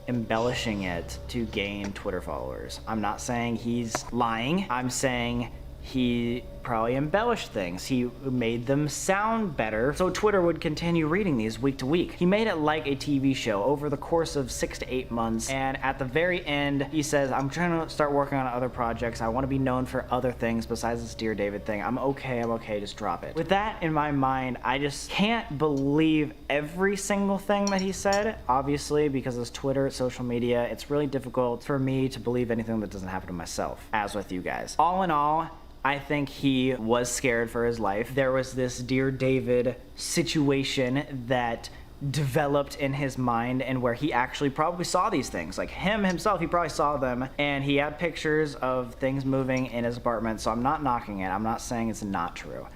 S9: embellishing it to gain Twitter followers. I'm not saying he's lying. I'm saying he probably embellished things. He made them sound better, so Twitter would continue reading these week to week. He made it like a TV show over the course of 6 to 8 months, and at the very end, he says, I'm trying to start working on other projects. I want to be known for other things besides this Dear David thing. I'm okay, just drop it. With that in my mind, I just can't believe every single thing that he said. Obviously, because it's Twitter, social media, it's really difficult for me to believe anything that doesn't happen to myself, as with you guys. All in all, I think he was scared for his life. There was this Dear David situation that developed in his mind, and where he actually probably saw these things. Like himself, he probably saw them, and he had pictures of things moving in his apartment. So I'm not knocking it. I'm not saying it's not true.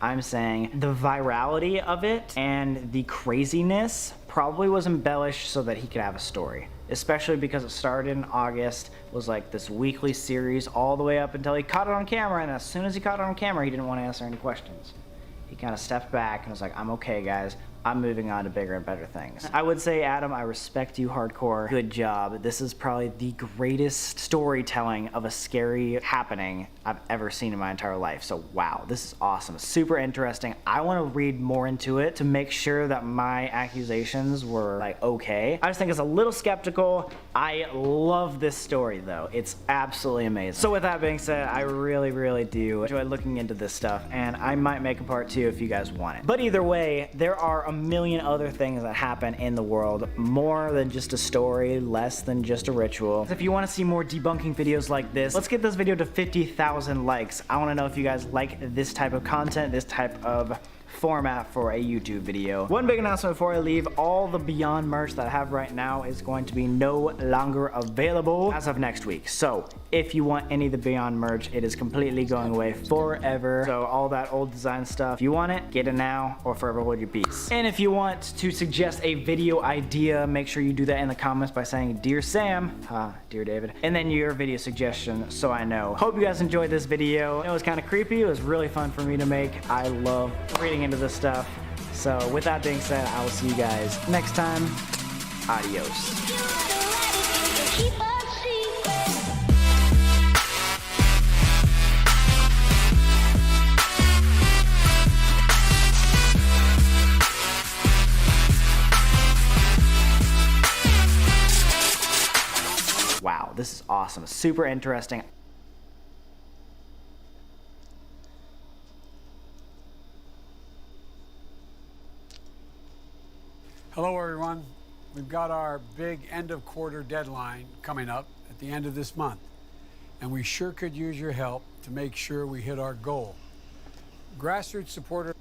S9: I'm saying the virality of it and the craziness probably was embellished so that he could have a story. Especially because it started in August, was like this weekly series all the way up until he caught it on camera, and as soon as he caught it on camera, he didn't want to answer any questions. He kind of stepped back and was like, I'm okay, guys. I'm moving on to bigger and better things. I would say, Adam, I respect you hardcore. Good job. This is probably the greatest storytelling of a scary happening I've ever seen in my entire life. So wow, this is awesome. Super interesting. I want to read more into it to make sure that my accusations were like okay. I just think it's a little skeptical. I love this story though. It's absolutely amazing. So with that being said, I really do enjoy looking into this stuff, and I might make a part 2 if you guys want it. But either way, there are a million other things that happen in the world, more than just a story, less than just a ritual. If you want to see more debunking videos like this, let's get this video to 50,000 likes. I want to know if you guys like this type of content, this type of format for a YouTube video. One big announcement before I leave: all the Beyond merch that I have right now is going to be no longer available as of next week. So if you want any of the Beyond merch, it is completely going away forever. So all that old design stuff, if you want it, get it now or forever hold your peace. And if you want to suggest a video idea, make sure you do that in the comments by saying Dear Sam, Dear David, and then your video suggestion so I know. Hope you guys enjoyed this video. It was kind of creepy. It was really fun for me to make. I love reading into this stuff. So with that being said, I will see you guys next time. Adios. Wow, this is awesome. Super interesting.
S10: Hello everyone. We've got our big end of quarter deadline coming up at the end of this month, and we sure could use your help to make sure we hit our goal. Grassroots supporters.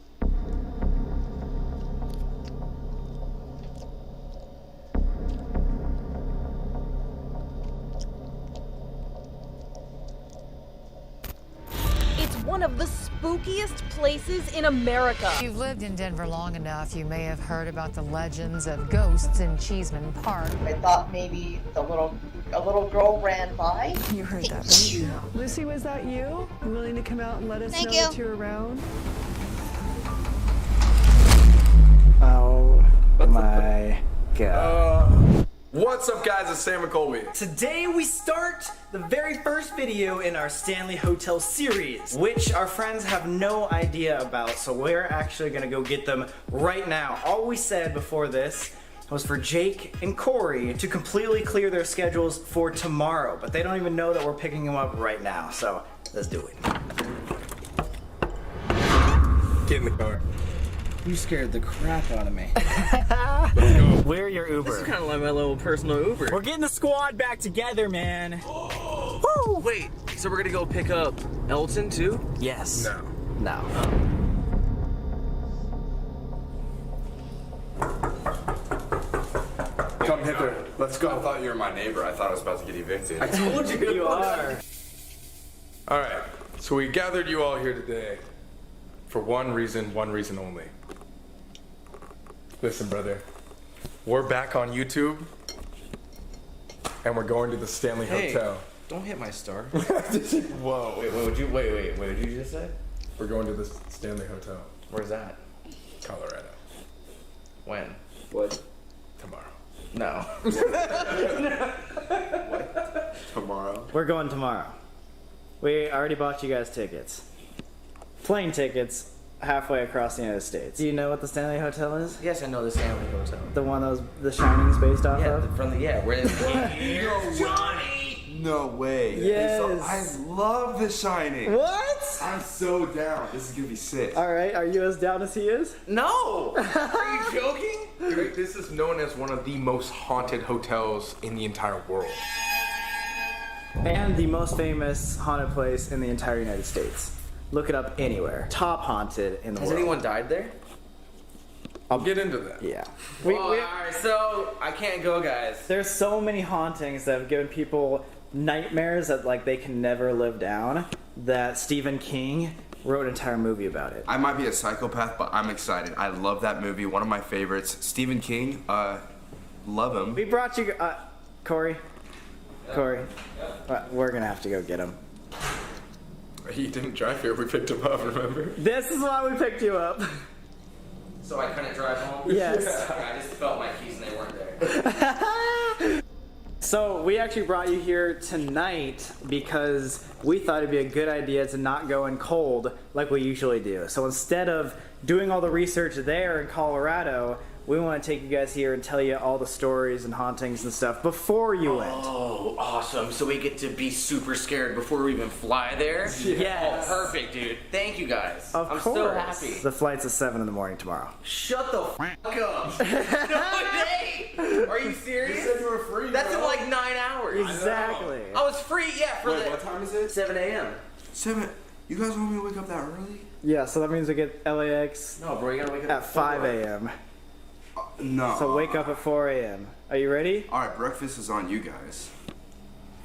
S11: One of the spookiest places in America.
S12: If you've lived in Denver long enough, you may have heard about the legends of ghosts in Cheeseman Park.
S13: I thought maybe a little girl ran by.
S14: You heard that, right? Lucy, was that you? Willing to come out and let us know that you're around?
S9: Oh my America.
S6: What's up, guys? It's Sam McColby.
S9: Today we start the very first video in our Stanley Hotel series, which our friends have no idea about, so we're actually gonna go get them right now. All we said before this was for Jake and Corey to completely clear their schedules for tomorrow, but they don't even know that we're picking them up right now, so let's do it.
S6: Get in the car.
S15: You scared the crap out of me.
S6: Let's go.
S9: We're your Uber.
S15: This is kind of like my little personal Uber.
S9: We're getting the squad back together, man.
S15: Woo! Wait, so we're gonna go pick up Elton too?
S9: Yes.
S6: No.
S9: No.
S6: Come hither. Let's go. I thought you were my neighbor. I thought I was about to get evicted.
S15: I told you
S9: You are.
S6: All right. So we gathered you all here today for one reason only. Listen, brother. We're back on YouTube, and we're going to the Stanley Hotel.
S15: Don't hit my star.
S6: Whoa.
S4: Wait, what did you just say?
S6: We're going to the Stanley Hotel.
S4: Where's that?
S6: Colorado.
S4: When?
S15: What?
S6: Tomorrow.
S4: No.
S6: What? Tomorrow?
S9: We're going tomorrow. We already bought you guys tickets. Plane tickets halfway across the United States. Do you know what the Stanley Hotel is?
S4: Yes, I know the Stanley Hotel.
S9: The one that was The Shining's based off of?
S4: Where
S7: Johnny! No way.
S9: Yes.
S7: I love The Shining.
S9: What?
S7: I'm so down. This is gonna be sick.
S9: Alright, are you as down as he is?
S4: No! Are you joking?
S6: Dude, this is known as one of the most haunted hotels in the entire world.
S9: And the most famous haunted place in the entire United States. Look it up anywhere. Top haunted in the world.
S4: Has anyone died there?
S6: I'll get into that.
S9: Yeah.
S4: Alright, so I can't go, guys.
S9: There's so many hauntings that have given people nightmares that like they can never live down that Stephen King wrote an entire movie about it.
S7: I might be a psychopath, but I'm excited. I love that movie. One of my favorites. Stephen King, love him.
S9: We brought you, Corey. Corey, we're gonna have to go get him.
S6: He didn't drive here. We picked him up, remember?
S9: This is why we picked you up.
S4: So I couldn't drive home?
S9: Yes.
S4: I just felt my keys and they weren't there.
S9: So we actually brought you here tonight because we thought it'd be a good idea to not go in cold like we usually do. So instead of doing all the research there in Colorado, we want to take you guys here and tell you all the stories and hauntings and stuff before you went.
S4: Oh, awesome. So we get to be super scared before we even fly there?
S9: Yes.
S4: Oh, perfect, dude. Thank you guys.
S9: Of
S4: I'm
S9: course.
S4: so happy.
S9: The flight's at 7 in the morning tomorrow.
S4: Shut the f up. No way. Are you serious?
S7: You said you were free,
S4: That's
S7: bro.
S4: in like 9 hours.
S9: Exactly.
S4: I was free, yeah, for
S7: Wait, what time is it?
S4: 7 a.m.
S7: 7. You guys want me to wake up that early?
S9: Yeah, so that means we get LAX
S4: No, bro, you gotta wake up
S9: at 5 a.m.
S7: No.
S9: So wake up at 4 a.m. Are you ready?
S7: All right, breakfast is on you guys.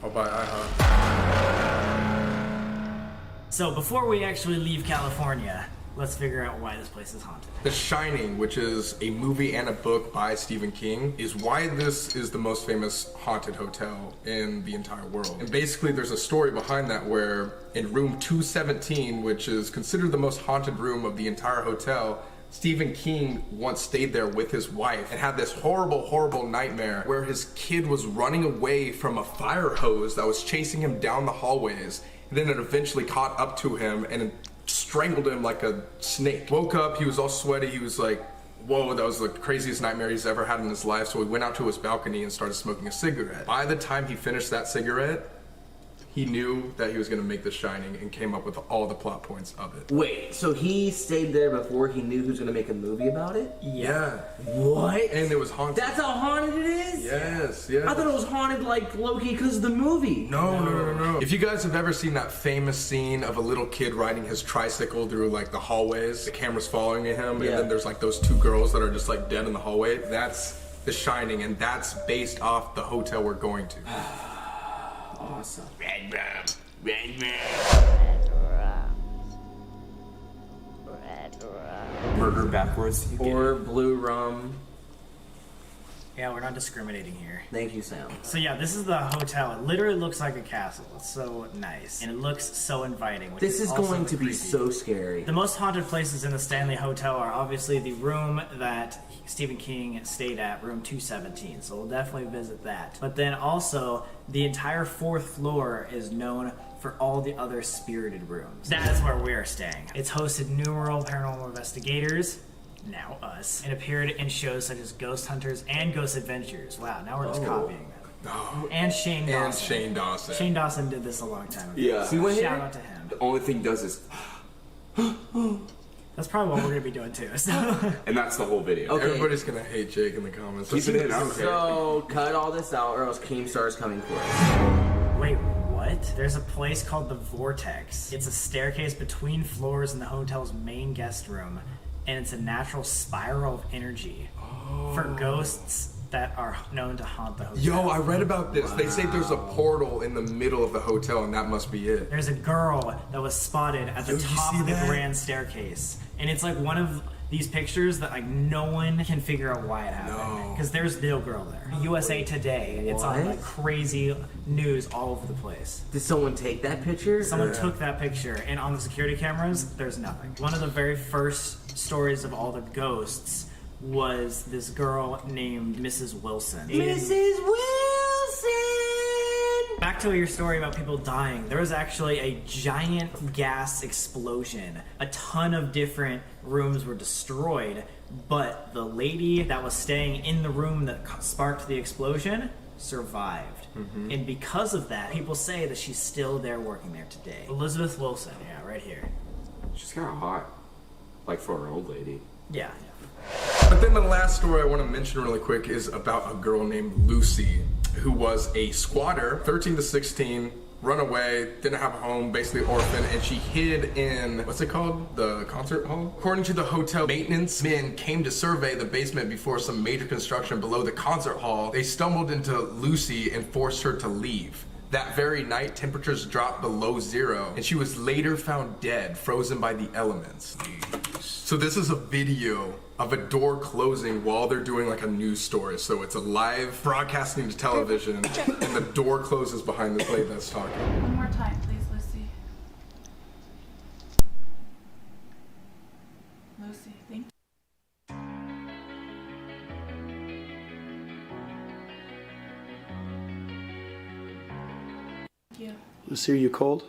S6: I'll buy IHOP.
S9: So before we actually leave California, let's figure out why this place is haunted.
S6: The Shining, which is a movie and a book by Stephen King, is why this is the most famous haunted hotel in the entire world. And basically there's a story behind that where in room 217, which is considered the most haunted room of the entire hotel, Stephen King once stayed there with his wife and had this horrible, horrible nightmare where his kid was running away from a fire hose that was chasing him down the hallways. And then it eventually caught up to him and strangled him like a snake. Woke up, he was all sweaty, he was like, whoa, that was the craziest nightmare he's ever had in his life. So he went out to his balcony and started smoking a cigarette. By the time he finished that cigarette, he knew that he was going to make The Shining and came up with all the plot points of it.
S4: Wait, so he stayed there before he knew he was gonna make a movie about it?
S6: Yeah.
S4: What?
S6: And it was haunted.
S4: That's how haunted it is?
S6: Yes, yes.
S4: I thought it was haunted like Loki because of the movie.
S6: No. If you guys have ever seen that famous scene of a little kid riding his tricycle through like the hallways, the camera's following him, and then there's like those two girls that are just like dead in the hallway, that's The Shining, and that's based off the hotel we're going to.
S4: Awesome.
S16: Red rum. Red rum.
S7: Burger backwards.
S4: Or blue rum.
S9: Yeah, we're not discriminating here.
S4: Thank you, Sam.
S9: So yeah, this is the hotel. It literally looks like a castle. It's so nice. And it looks so inviting. Which
S4: This is
S9: also
S4: going
S9: the
S4: to be
S9: creepy.
S4: so scary.
S9: The most haunted places in the Stanley Hotel are obviously the room that Stephen King stayed at, room 217. So we'll definitely visit that. But then also, the entire 4th floor is known for all the other spirited rooms. That's where we are staying. It's hosted numerous paranormal investigators, now us, and appeared in shows such as Ghost Hunters and Ghost Adventures. Wow, now we're just copying them. And Shane Dawson.
S6: And Shane Dawson.
S9: Shane Dawson did this a long time ago.
S7: Yeah.
S9: So shout out to him.
S7: The only thing he does is,
S9: That's probably what we're gonna be doing too. So.
S7: and that's the whole video.
S4: Okay.
S6: Everybody's gonna hate Jake in the comments.
S7: Keep it in, I don't care.
S4: So, cut all this out or else Keemstar is coming for us.
S9: Wait, what? There's a place called the Vortex. It's a staircase between floors in the hotel's main guest room, and it's a natural spiral of energy for ghosts that are known to haunt the hotel.
S6: Yo, I read about this. They say there's a portal in the middle of the hotel, and that must be it.
S9: There's a girl that was spotted at the
S6: Yo, you
S9: top
S6: see
S9: of the
S6: that?
S9: grand staircase, and it's like one of these pictures that like no one can figure out why it happened because there's no girl there. USA Today, it's on like crazy news all over the place.
S4: Did someone take that picture?
S9: Someone took that picture, and on the security cameras, there's nothing. One of the very first stories of all the ghosts was this girl named Mrs. Wilson.
S4: Mrs. Wilson!
S9: Back to your story about people dying. There was actually a giant gas explosion. A ton of different rooms were destroyed, but the lady that was staying in the room that sparked the explosion survived. And because of that, people say that she's still there working there today. Elizabeth Wilson, yeah, right here.
S7: She's kind of hot, like for an old lady.
S9: Yeah.
S6: But then the last story I want to mention really quick is about a girl named Lucy, who was a squatter, 13 to 16, run away, didn't have a home, basically orphan, and she hid in, what's it called? The concert hall? According to the hotel, maintenance men came to survey the basement before some major construction below the concert hall. They stumbled into Lucy and forced her to leave. That very night, temperatures dropped below 0, and she was later found dead, frozen by the elements. So this is a video of a door closing while they're doing like a news story. So it's a live broadcasting to television, and the door closes behind this lady that's talking.
S17: One more time, please, Lucy. Lucy, thank you.
S18: Lucy, are you cold?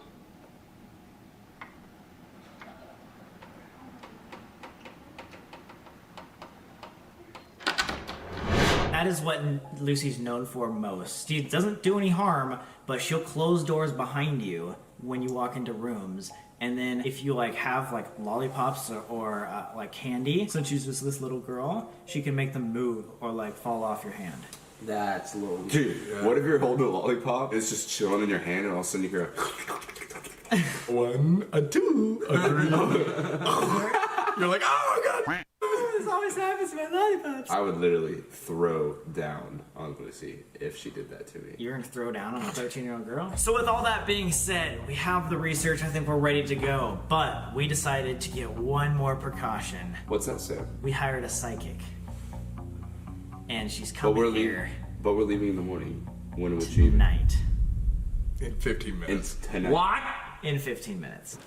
S9: That is what Lucy's known for most. She doesn't do any harm, but she'll close doors behind you when you walk into rooms. And then if you like have like lollipops or like candy, since she's just this little girl, she can make them move or like fall off your hand.
S4: That's a little...
S7: Dude, what if you're holding a lollipop, it's just chilling in your hand, and all of a sudden you hear a...
S6: 1, a 2, a 3. You're like, oh god.
S9: This always happens with lollipops.
S7: I would literally throw down on Lucy if she did that to me.
S9: You're gonna throw down on a 13-year-old girl? So with all that being said, we have the research, I think we're ready to go, but we decided to get one more precaution.
S7: What's that, Sam?
S9: We hired a psychic. And she's coming here.
S7: But we're leaving in the morning. When would she?
S9: Tonight.
S6: In 15 minutes.
S7: Tonight.
S9: What? In 15 minutes.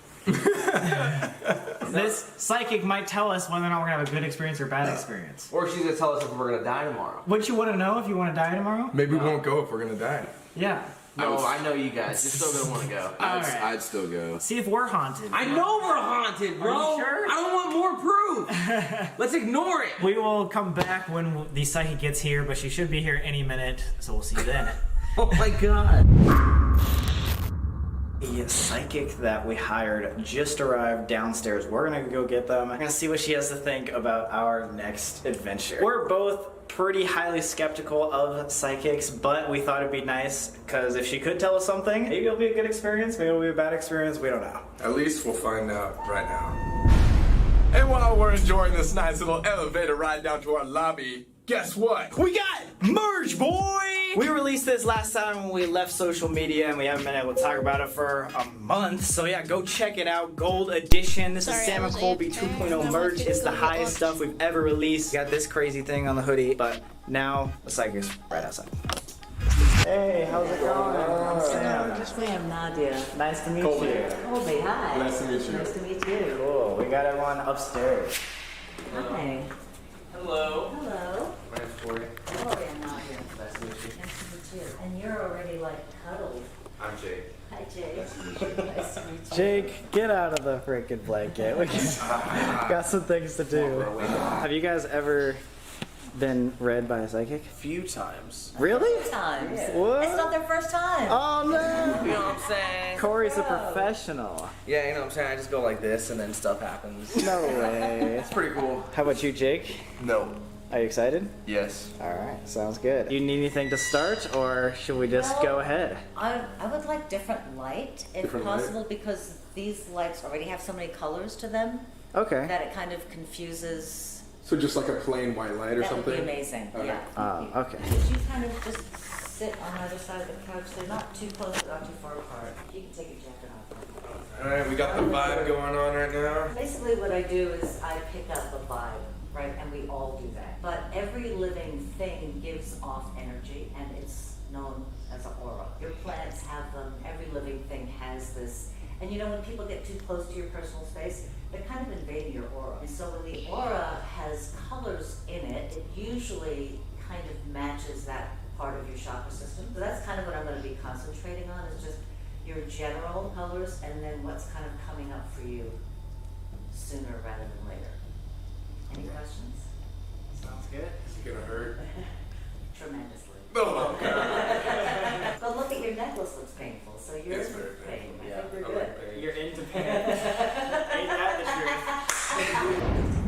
S9: This psychic might tell us whether or not we're gonna have a good experience or bad experience.
S4: Or she's gonna tell us if we're gonna die tomorrow.
S9: What you want to know if you want to die tomorrow?
S6: Maybe we won't go if we're gonna die.
S9: Yeah.
S4: No, I know you guys. You're still gonna want to go.
S7: I'd still go.
S9: See if we're haunted.
S4: I know we're haunted, bro.
S9: Are you sure?
S4: I don't want more proof. Let's ignore it.
S9: We will come back when the psychic gets here, but she should be here any minute, so we'll see you then.
S4: Oh my god.
S9: The psychic that we hired just arrived downstairs. We're gonna go get them. We're gonna see what she has to think about our next adventure. We're both pretty highly skeptical of psychics, but we thought it'd be nice because if she could tell us something, maybe it'll be a good experience, maybe it'll be a bad experience, we don't know.
S6: At least we'll find out right now. And while we're enjoying this nice little elevator ride down to our lobby, guess what?
S9: We got merch, boys! We released this last time when we left social media and we haven't been able to talk about it for a month. So yeah, go check it out. Gold edition. This is Sam and Colby 2.0 merch. It's the highest stuff we've ever released. Got this crazy thing on the hoodie, but now the psych is right outside. Hey, how's it going? I'm Sam.
S18: I'm Nadia.
S9: Nice to meet
S18: Colby.
S9: you.
S18: Colby, hi.
S9: Nice to meet you.
S18: Nice to meet you.
S9: Cool. We got everyone upstairs.
S18: Hi.
S5: Hello.
S18: Hello.
S5: My name's Corey.
S18: Colby, I'm Nadia.
S5: Nice to meet you.
S18: Nice to meet you. And you're already like cuddled.
S5: I'm Jake.
S18: Hi, Jake. Nice to meet you. Nice to meet you.
S9: Jake, get out of the freaking blanket. We got some things to do. Have you guys ever been read by a psychic?
S4: Few times.
S9: Really?
S18: Times.
S9: What?
S18: It's not their first time.
S9: Oh no!
S4: You know what I'm saying?
S9: Corey's a professional.
S4: Yeah, you know what I'm saying? I just go like this and then stuff happens.
S9: No way.
S4: It's pretty cool.
S9: How about you, Jake?
S7: No.
S9: Are you excited?
S7: Yes.
S9: Alright, sounds good. You need anything to start, or should we just go ahead?
S18: I would like different light, if
S7: Different
S18: possible, because these lights already have so many colors to them
S9: Okay.
S18: that it kind of confuses.
S19: So just like a plain white light or
S18: That
S19: something?
S18: would be amazing,
S19: Okay.
S18: yeah.
S9: Okay.
S18: Could you kind of just sit on either side of the couch? They're not too close, but not too far apart. You can take your jacket off.
S6: Alright, we got the vibe going on right now.
S18: Basically what I do is I pick up a vibe, right? And we all do that. But every living thing gives off energy, and it's known as an aura. Your plants have them, every living thing has this. And you know, when people get too close to your personal space, they're kind of invading your aura. And so when the aura has colors in it, it usually kind of matches that part of your chakra system. So that's kind of what I'm going to be concentrating on, is just your general colors and then what's kind of coming up for you sooner rather than later. Any questions?
S9: Sounds good.
S6: Is it gonna hurt?
S18: Tremendously.
S6: Oh, God.
S18: But look at your necklace, looks painful, so yours
S6: It's
S18: is
S6: very
S18: pain.
S6: painful.
S18: I
S6: Yeah,
S18: think we're
S6: I
S18: good.
S6: like pain.
S9: You're into pain. Ain't that the truth?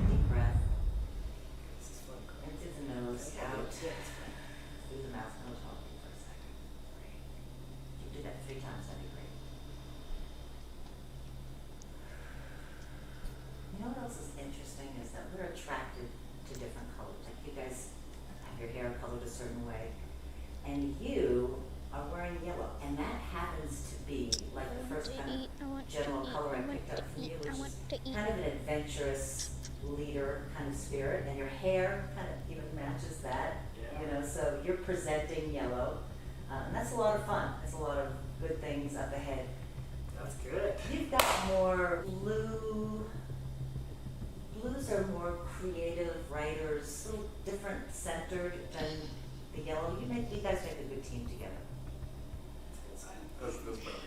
S18: Deep breath. In through the nose, out through the mouth. No talking for a second. Great. If you do that 3 times, that'd be great. You know what else is interesting is that we're attracted to different colors. Like you guys have your hair colored a certain way, and you are wearing yellow, and that happens to be like the first kind of general color I picked up from you, which is kind of an adventurous leader kind of spirit, and your hair kind of even matches that. You know, so you're presenting yellow, and that's a lot of fun. There's a lot of good things up ahead.
S9: That's good.
S18: You've got more blue. Blues are more creative writers, a little different centered than the yellow. You guys make a good team together.
S6: That's better good.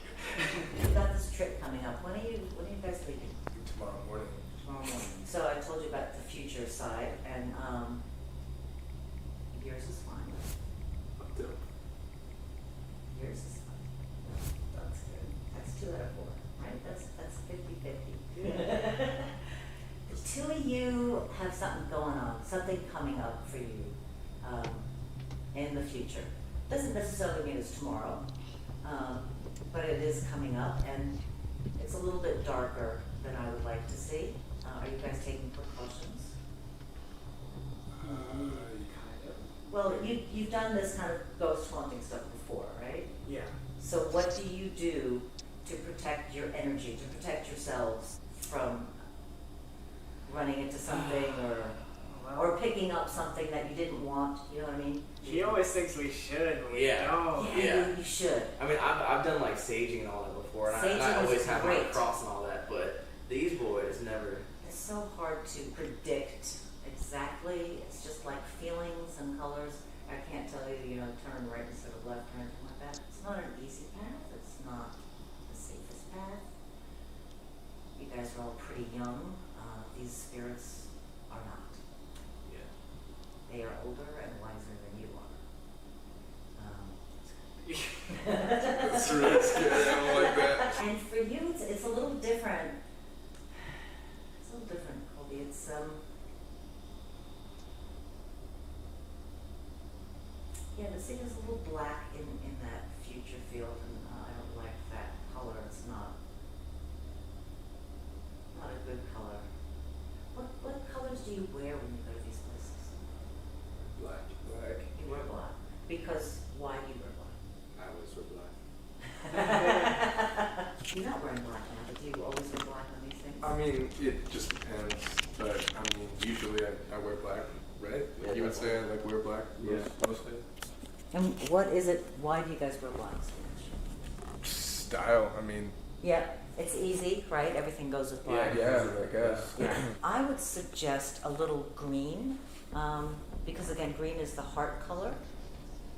S18: You've got this trip coming up. When are you guys leaving?
S6: Tomorrow morning.
S18: Tomorrow morning. So I told you about the future side, and yours is fine. Yours is fine. That's good. That's 2 out of 4, right? That's 50-50. The 2 of you have something going on, something coming up for you in the future. Doesn't necessarily mean it's tomorrow, but it is coming up, and it's a little bit darker than I would like to see. Are you guys taking precautions?
S6: Kind of.
S18: Well, you've done this kind of ghost haunting stuff before, right?
S9: Yeah.
S18: So what do you do to protect your energy, to protect yourselves from running into something or picking up something that you didn't want? You know what I mean?
S9: She always thinks we should, but we
S4: Yeah.
S9: don't.
S18: Yeah, you should.
S4: I mean, I've done like saging and all that before, and
S18: Saging
S4: I
S18: is
S4: always have my
S18: great.
S4: cross and all that, but these boys never.
S18: It's so hard to predict exactly. It's just like feelings and colors. I can't tell you, turn right instead of left or anything like that. It's not an easy path. It's not the safest path. You guys are all pretty young. These spirits are not.
S4: Yeah.
S18: They are older and wiser than you are.
S6: That's really scary. I don't like that.
S18: And for you, it's a little different. It's a little different, Colby. It's yeah, but see, there's a little black in that future field, and I don't like that color. It's not a good color. What colors do you wear when you go to these places?
S6: Black.
S18: You wear black. Because why
S19: mean, it just depends. But I mean, usually I wear black, right? Like you would say I like wear black mostly.
S18: And what is it? Why do you guys wear black?
S19: Style. I mean.
S18: Yeah, it's easy, right? Everything goes with black.
S19: Yeah, I guess.
S18: Yeah. I would suggest a little green, because again, green is the heart color.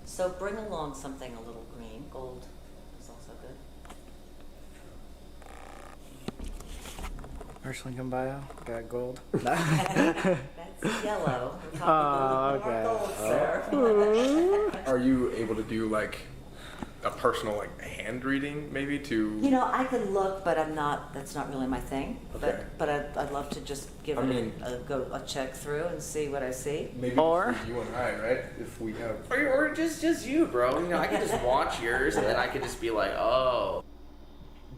S18: So bring along something a little green. Gold is also good.
S9: First link in bio, got gold.
S18: That's yellow. We're talking more gold, sir.
S19: Are you able to do like a personal like hand reading maybe to?
S18: You know, I could look, but I'm not. That's not really my thing.
S19: Okay.
S18: But I'd love to just give a check through and see what I see.
S19: Maybe for you and I, right? If we have.
S4: Or just you, bro. You know, I could just watch yours and then I could just be like, oh.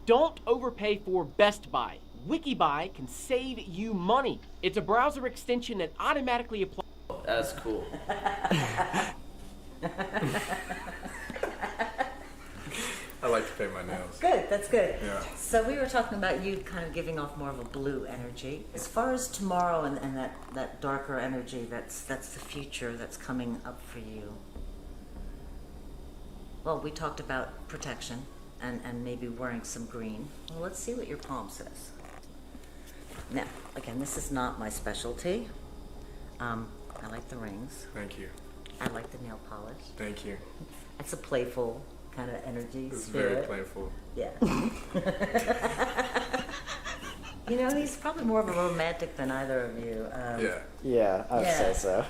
S20: Don't overpay for Best Buy. Wikibuy can save you money. It's a browser extension that automatically applies.
S4: That's cool.
S19: I like to paint my nails.
S18: Good, that's good.
S19: Yeah.
S18: So we were talking about you kind of giving off more of a blue energy. As far as tomorrow and that darker energy, that's the future that's coming up for you. Well, we talked about protection and maybe wearing some green. Well, let's see what your palm says. Now, again, this is not my specialty. I like the rings.
S19: Thank you.
S18: I like the nail polish.
S19: Thank you.
S18: It's a playful kind of energy.
S19: It's
S18: spirit.
S19: very playful.
S18: Yeah. You know, he's probably more of a romantic than either of you.
S9: Yeah, I'd say so.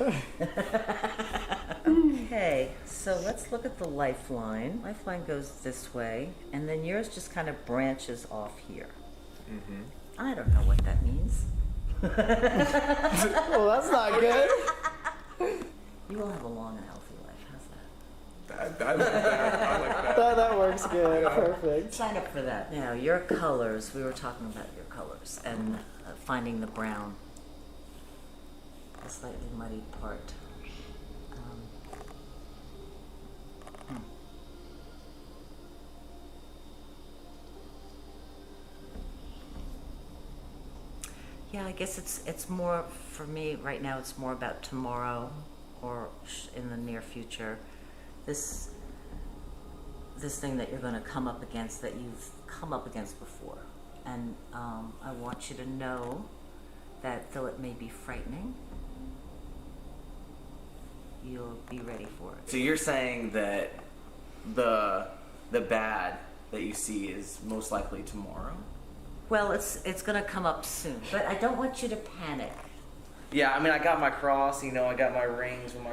S18: Okay, so let's look at the lifeline. Lifeline goes this way, and then yours just kind of branches off here.
S19: Mm-hmm.
S18: I don't know what that means.
S9: Well, that's not good.
S18: You will have a long and healthy life. How's that?
S19: I like that. I like that.
S9: That works good. Perfect.
S18: Sign up for that. Now, your colors. We were talking about your colors and finding the brown, the slightly muddy part. Yeah, I guess it's more, for me right now, it's more about tomorrow or in the near future. This thing that you're going to come up against that you've come up against before. And I want you to know that though it may be frightening, you'll be ready for it.
S4: So you're saying that the bad that you see is most likely tomorrow?
S18: Well, it's going to come up soon, but I don't want you to panic.
S4: Yeah, I mean, I got my cross, you know, I got my rings with my